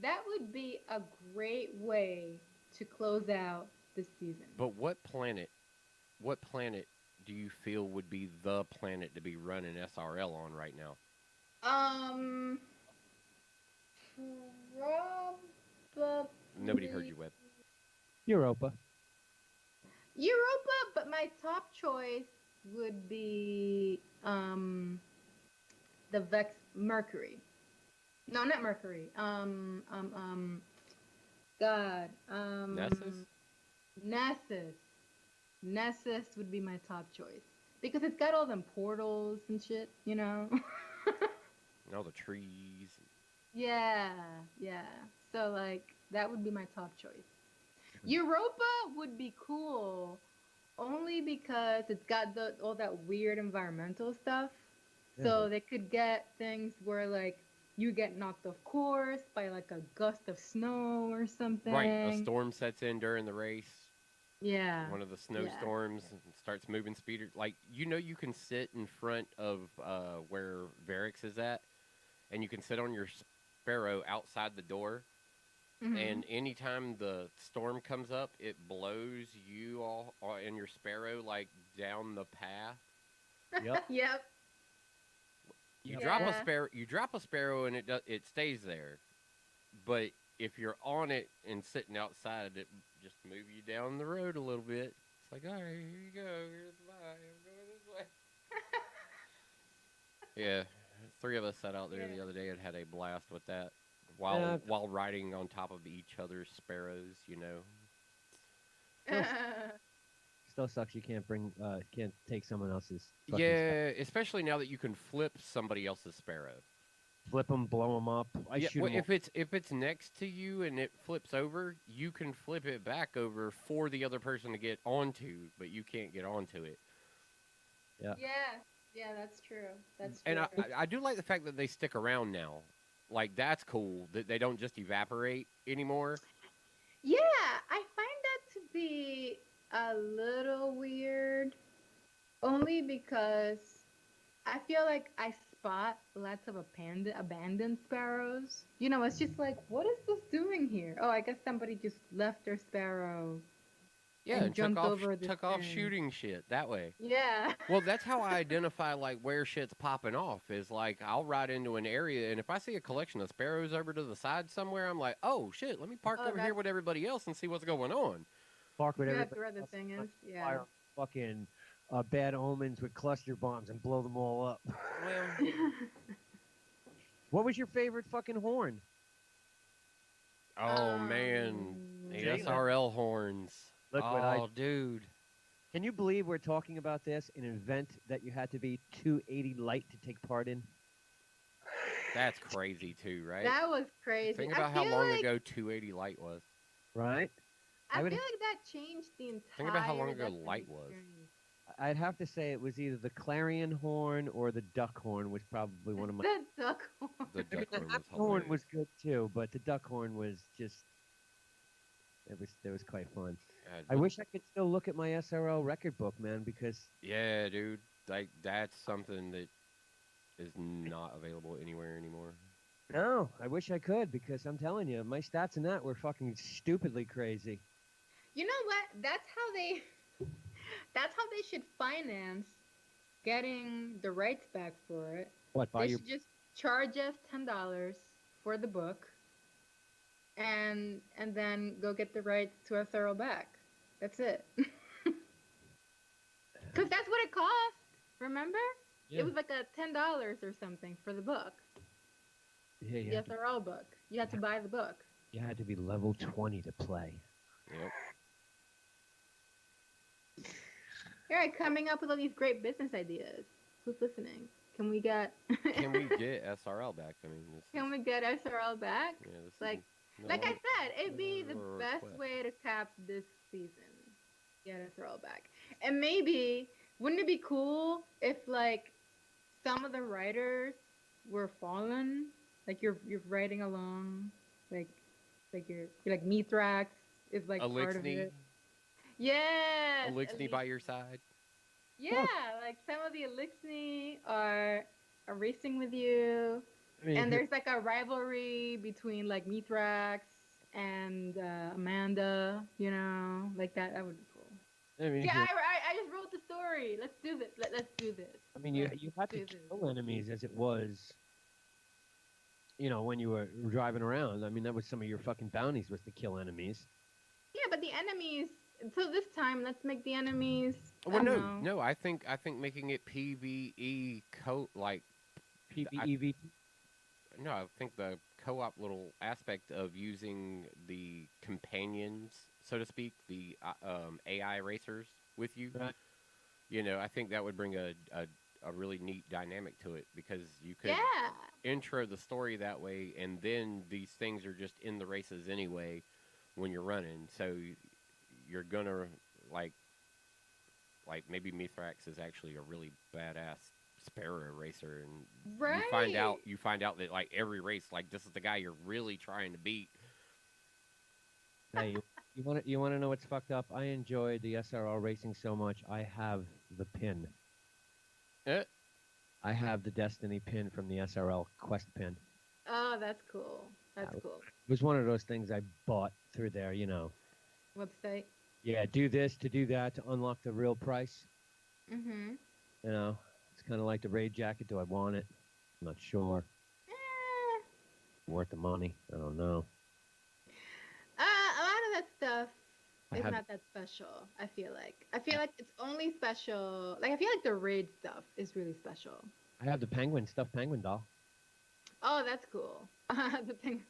That would be a great way to close out this season. But what planet do you feel would be the planet to be running SRL on right now? Probably Nobody heard you, Webb. Europa. Europa, but my top choice would be the Vex Mercury. No, not Mercury. God. Nessus? Nessus. Nessus would be my top choice because it's got all them portals and shit, you know. And all the trees. Yeah. So like that would be my top choice. Europa would be cool only because it's got all that weird environmental stuff. So they could get things where like you get knocked off course by like a gust of snow or something. Right, a storm sets in during the race. Yeah. One of the snowstorms and starts moving speeder. Like, you can sit in front of where Varix is at, and you can sit on your Sparrow outside the door. Mhm. And anytime the storm comes up, it blows you all and your Sparrow like down the path. Yep. Yep. You Yeah. drop a sparrow, and it stays there. But if you're on it and sitting outside, it just move you down the road a little bit. It's like, all right, here you go. Here's mine. I'm going this way. Yeah, 3 of us sat out there the other day and had a blast with that while riding on top of each other's sparrows. Still sucks you can't can't take someone else's. fucking Yeah, especially now that you can flip somebody else's sparrow. stuff. Flip them, blow them up. I Yeah, shoot well, 'em if it's next to you and it flips over, you can flip it back over for the other person to get onto, but you can't get onto it. Yeah, that's true. That's true. And I do like the fact that they stick around now. Like, that's cool that they don't just evaporate anymore. Yeah, I find that to be a little weird. Only because I feel like I spot lots of abandoned sparrows. You know, it's just like, what is this doing here? Oh, I guess somebody just left their sparrow. Yeah, And and jumped over the took off thing. shooting shit that way. Yeah. Well, that's how I identify like where shit's popping off. Is like I'll ride into an area, and if I see a collection of sparrows over to the side somewhere, I'm like, oh shit, let me park Oh, over here that's- with everybody else and see what's going on. Park with You have everybody to where the else, thing fucking is. Yeah. fire fucking bad omens with cluster bombs and blow them all up. Well, What was your favorite fucking horn? oh man, the Jalen. SRL horns. Look what I- Oh, dude. Can you believe we're talking about this? An event that you had to be 280 light to take part in? That's crazy too, right? That was crazy. Think I about how feel long like- ago 280 light was. Right? I I would- feel like that changed the entire. Think about how long ago Destiny light was. experience. I'd have to say it was either the clarion horn or the duck horn was probably one of my. The duck horn. The I mean, duck the horn was apple horn was hilarious. good too, but the duck horn was just. It was quite fun. God, I wish I could still look at my SRL record book, man, because yeah, dude. Like that's something that is not available anywhere anymore. no, I wish I could because I'm telling you, my stats in that were fucking stupidly crazy. You know what? That's how they. That's how they should finance getting the rights back for it. What buy They your should just charge us $10 for the book, and then go get the rights to our thorough back. That's it. Because that's what it cost. Remember? Yeah. It was like a $10 or something for the book. Yeah, The SRL book. You had to buy the book. you had to be level 20 to play. Yep. All right, coming up with all these great business ideas. Who's listening? Can we get? Can we get SRL back? I mean, this Can is, we get SRL back? yeah, this like- is no Like I longer- said, it'd be the Or best request. way to cap this season. Get SRL back, and maybe wouldn't it be cool if like some of the writers were fallen? Like you're writing along, like you're like Mithrax is like part of Elixni, it. Yes. Elixni by your side. Yeah, like some of the Elixni are racing with you, I mean, and there's like a rivalry between like Mithrax and Amanda. You know, like that. That would be cool. I mean, Yeah, I just wrote the story. Let's do this. Let's do this. I mean, you Let's had to do this. kill enemies as it was. You know, when you were driving around, I mean, that was some of your fucking bounties was to kill enemies. Yeah, but the enemies. So this time, let's make the enemies. I Well, don't no, know. no. I think making it PVE like PvEV. no. I think the co-op little aspect of using the companions, so to speak, the AI racers with you. Right. You know, I think that would bring a really neat dynamic to it because you could Yeah. intro the story that way, and then these things are just in the races anyway when you're running. So you're gonna like maybe Mithrax is actually a really badass Sparrow racer, and Right. you find out that like every race, like this is the guy you're really trying to beat. Hey, you want to know what's fucked up? I enjoyed the SRL racing so much. I have the pin. Eh? I have the Destiny pin from the SRL quest pin. Oh, that's cool. That's cool. It was one of those things I bought through there, you know. Website. Yeah, do this to do that to unlock the real price. Mm-hmm. You know, it's kind of like the raid jacket. Do I want it? I'm not sure. Worth the money? I don't know. A lot of that stuff I is have- not that special. I feel like it's only special. Like I feel like the raid stuff is really special. I have the penguin stuffed penguin doll. Oh, that's cool. The thing.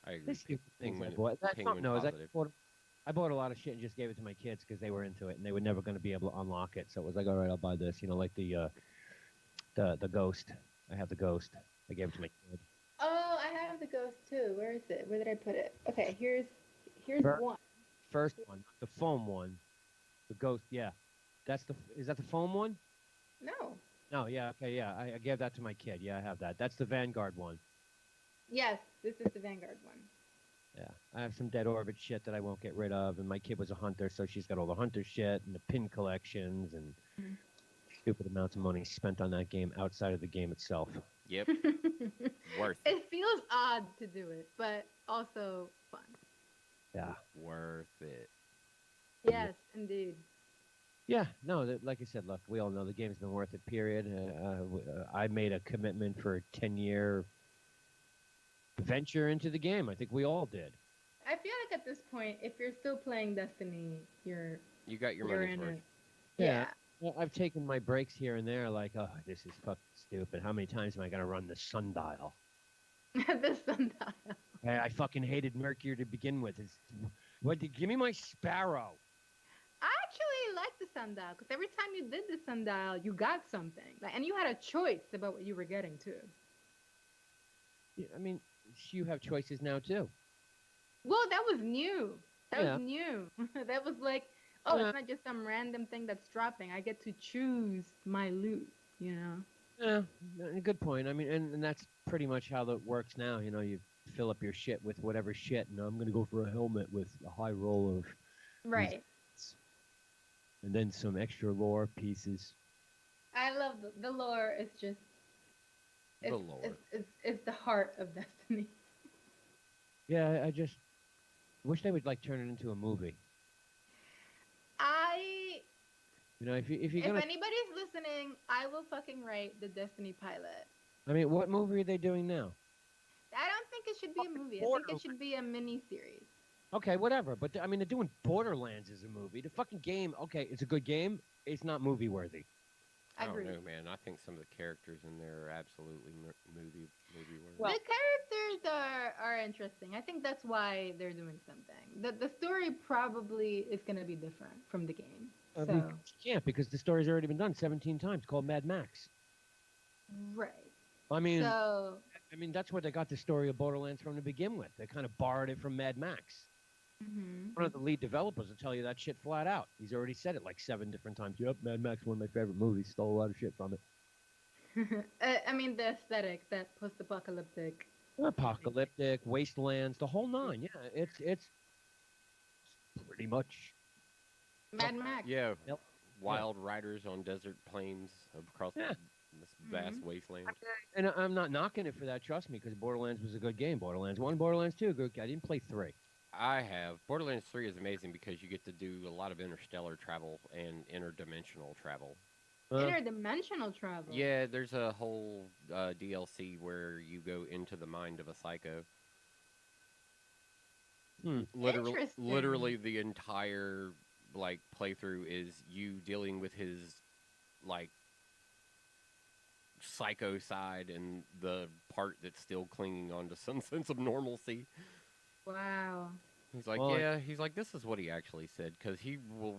I agree. This stupid things I Penguin- bought. That's penguin something else. positive. I bought a lot of shit and just gave it to my kids because they were into it and they were never going to be able to unlock it. So it was like, all right, I'll buy this. You know, like the ghost. I have the ghost. I gave it to my kid. Oh, I have the ghost too. Where is it? Where did I put it? Okay, here's Bur- one. First one, the foam one, the ghost. Yeah, is that the foam one? No. No, yeah, okay, yeah. I gave that to my kid. Yeah, I have that. That's the Vanguard one. Yes, this is the Vanguard one. Yeah, I have some Dead Orbit shit that I won't get rid of, and my kid was a hunter, so she's got all the hunter shit and the pin collections and Mhm. stupid amounts of money spent on that game outside of the game itself. Yep, worth it. It feels odd to do it, but also fun. Yeah. Worth it. Yes, indeed. Yeah, no, like I said, look, we all know the game's been worth it, period. I made a commitment for a 10-year venture into the game. I think we all did. I feel like at this point, if you're still playing Destiny, you're You got your you're money's in worth. it. Yeah. Well, I've taken my breaks here and there, like, oh, this is fucking stupid. How many times am I going to run the sundial? The sundial. I fucking hated Mercury to begin with. Give me my Sparrow. I actually like the sundial because every time you did the sundial, you got something, like, and you had a choice about what you were getting too. Yeah, I mean, you have choices now, too. Well, that was new. That Yeah. was new. That was like Oh, Yeah. it's not just some random thing that's dropping. I get to choose my loot, you know? Yeah, good point. I mean, and that's pretty much how that works now. You know, you fill up your shit with whatever shit, and I'm gonna go for a helmet with a high roll of these, Right. and then some extra lore pieces. I love the lore. Is just The it's, lore. it's the heart of Destiny. Yeah, I just wish they would like turn it into a movie. I You know, if you're if gonna, anybody's listening, I will fucking write the Destiny pilot. I mean, what movie are they doing now? I don't think it should be a movie. I think Borderlands. it should be a mini series. Okay, whatever. But I mean, they're doing Borderlands as a movie. The fucking game, okay, it's a good game. It's not movie worthy. I don't Agreed. know, man. I think some of the characters in there are absolutely movie worthy. Well- The characters are interesting. I think that's why they're doing something. The story probably is gonna be different from the game. So You can't because the story's already been done 17 times, called Mad Max. right. I mean, So that's where they got the story of Borderlands from to begin with. They kind of borrowed it from Mad Max. mhm. One of the lead developers will tell you that shit flat out. He's already said it like 7 different times. Yep, Mad Max, one of my favorite movies. Stole a lot of shit from it. I mean the aesthetic, that post-apocalyptic. Apocalyptic, wastelands, the whole nine. Yeah, it's pretty much. Mad Max. Yeah, Yep. wild riders on desert plains across Yeah. this vast wasteland. And I'm not knocking it for that. Trust me, because Borderlands was a good game. Borderlands 1, Borderlands 2, good. I didn't play 3. I have. Borderlands 3 is amazing because you get to do a lot of interstellar travel and interdimensional travel. Interdimensional travel. Yeah, there's a whole DLC where you go into the mind of a psycho. Literally, Interesting. the entire like playthrough is you dealing with his like psycho side and the part that's still clinging on to some sense of normalcy. Wow. He's like, Well, yeah, he's like, this is what he actually said, because he will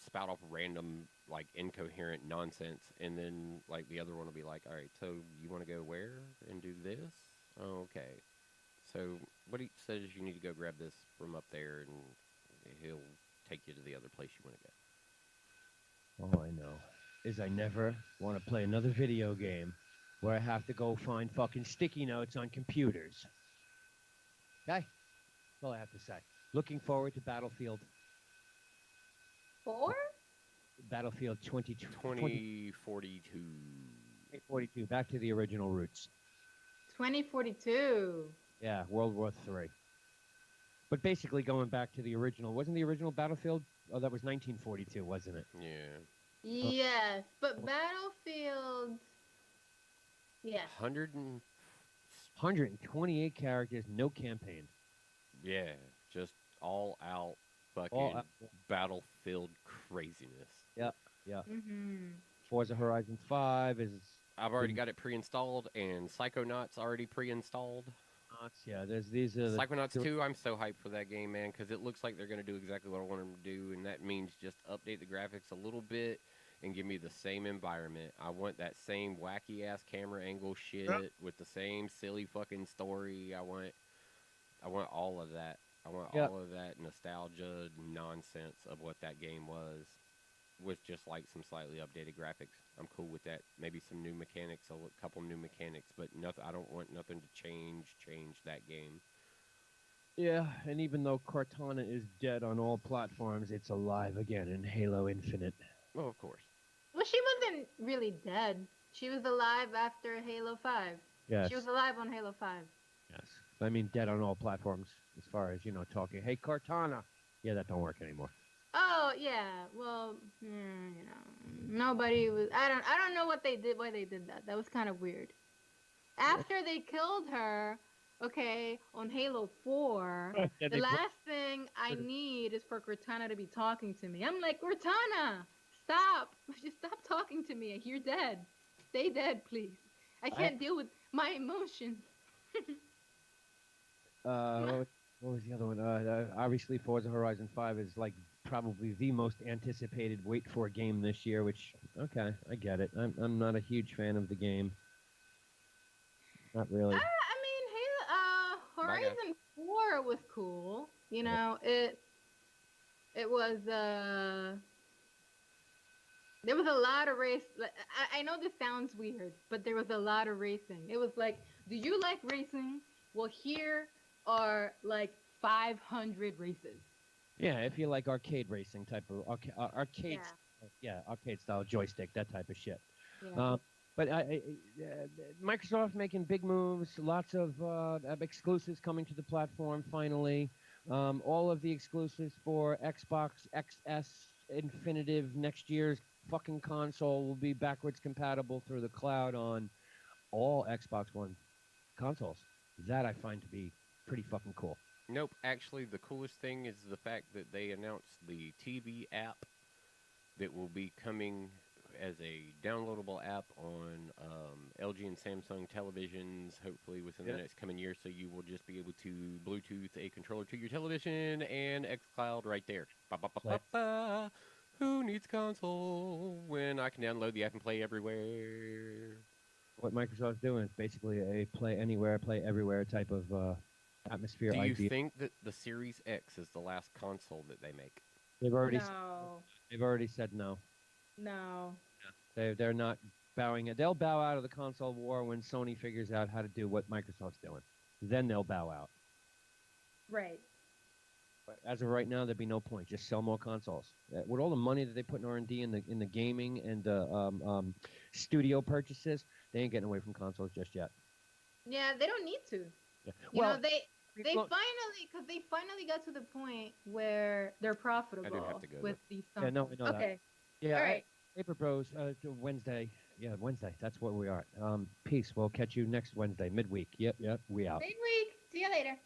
spout off random, like, incoherent nonsense, and then, like, the other one will be like, all right, so you want to go where and do this? Oh, okay. So what he says you need to go grab this from up there, and he'll take you to the other place you want to go. All I know is I never want to play another video game where I have to go find fucking sticky notes on computers. Okay? That's all I have to say. Looking forward to Battlefield 2042. 2042. Back to the original roots. 2042. Yeah, World War III. But basically going back to the original. Wasn't the original Battlefield? Oh, that was 1942, wasn't it? Yeah. Yes, but Battlefield. Yeah. 128 characters, no campaign. Yeah, just all out fucking All out. Battlefield craziness. Mhm. Forza Horizon 5 is I've already got it pre-installed, and Psychonauts already pre-installed. nuts. Yeah, these are the Psychonauts 2, I'm so hyped for that game, man, because it looks like they're going to do exactly what I want them to do, and that means just update the graphics a little bit and give me the same environment. I want that same wacky-ass camera angle shit with the same silly fucking story. I want all of that. I want Yep. all of that nostalgia nonsense of what that game was, with just like some slightly updated graphics. I'm cool with that. Maybe some new mechanics, a couple new mechanics, but nothing. I don't want nothing to change that game. Yeah, and even though Cortana is dead on all platforms, it's alive again in Halo Infinite. Well, of course. Well, she wasn't really dead. She was alive after Halo 5. Yes. She was alive on Halo 5. Yes. I mean, dead on all platforms as far as, talking, hey, Cortana. Yeah, that don't work anymore. Oh yeah. Well, nobody was. I don't know what they did. Why they did that? That was kind of weird. After they killed her, okay, on Halo 4, Yeah, the last thing I need is for Cortana to be talking to me. I'm like, Cortana, stop! Just stop talking to me. You're dead. Stay dead, please. I can't deal with my emotions. What was the other one? Obviously, Forza Horizon 5 is like probably the most anticipated wait for game this year, which, okay, I get it. I'm not a huge fan of the game. Not really. I mean, Halo, Horizon 4 was cool. It It was there was a lot of race. I know this sounds weird, but there was a lot of racing. It was like, do you like racing? Well, here are like 500 races. Yeah, if you like arcade racing type of arcade, arcade style joystick, that type of shit. Yeah. But Microsoft making big moves, lots of exclusives coming to the platform finally. All of the exclusives for Xbox XS Infinitive next year's fucking console will be backwards compatible through the cloud on all Xbox One consoles. That I find to be pretty fucking cool. Nope. Actually, the coolest thing is the fact that they announced the TV app that will be coming as a downloadable app on LG and Samsung televisions, hopefully within the next coming year. So you will just be able to Bluetooth a controller to your television and xCloud right there. Ba, ba, ba, ba, ba. Who needs console when I can download the app and play everywhere? What Microsoft's doing is basically a play anywhere, play everywhere type of atmosphere. Do you idea. think that the Series X is the last console that they make? They've already No. they've already said no. No. They're not bowing it. They'll bow out of the console war when Sony figures out how to do what Microsoft's doing. Then they'll bow out. Right. But as of right now, there'd be no point. Just sell more consoles. With all the money that they put in R&D in the gaming and studio purchases, they ain't getting away from consoles just yet. Yeah, they don't need to. Yeah. You Well, know, they Look- finally got to the point where they're profitable have to go, with these. Yeah, no, I know that. Okay. yeah, All right. Paper Bros, Wednesday. Yeah, Wednesday. That's what we are. Peace. We'll catch you next Wednesday, midweek. Yep, we out. Big week. See you later.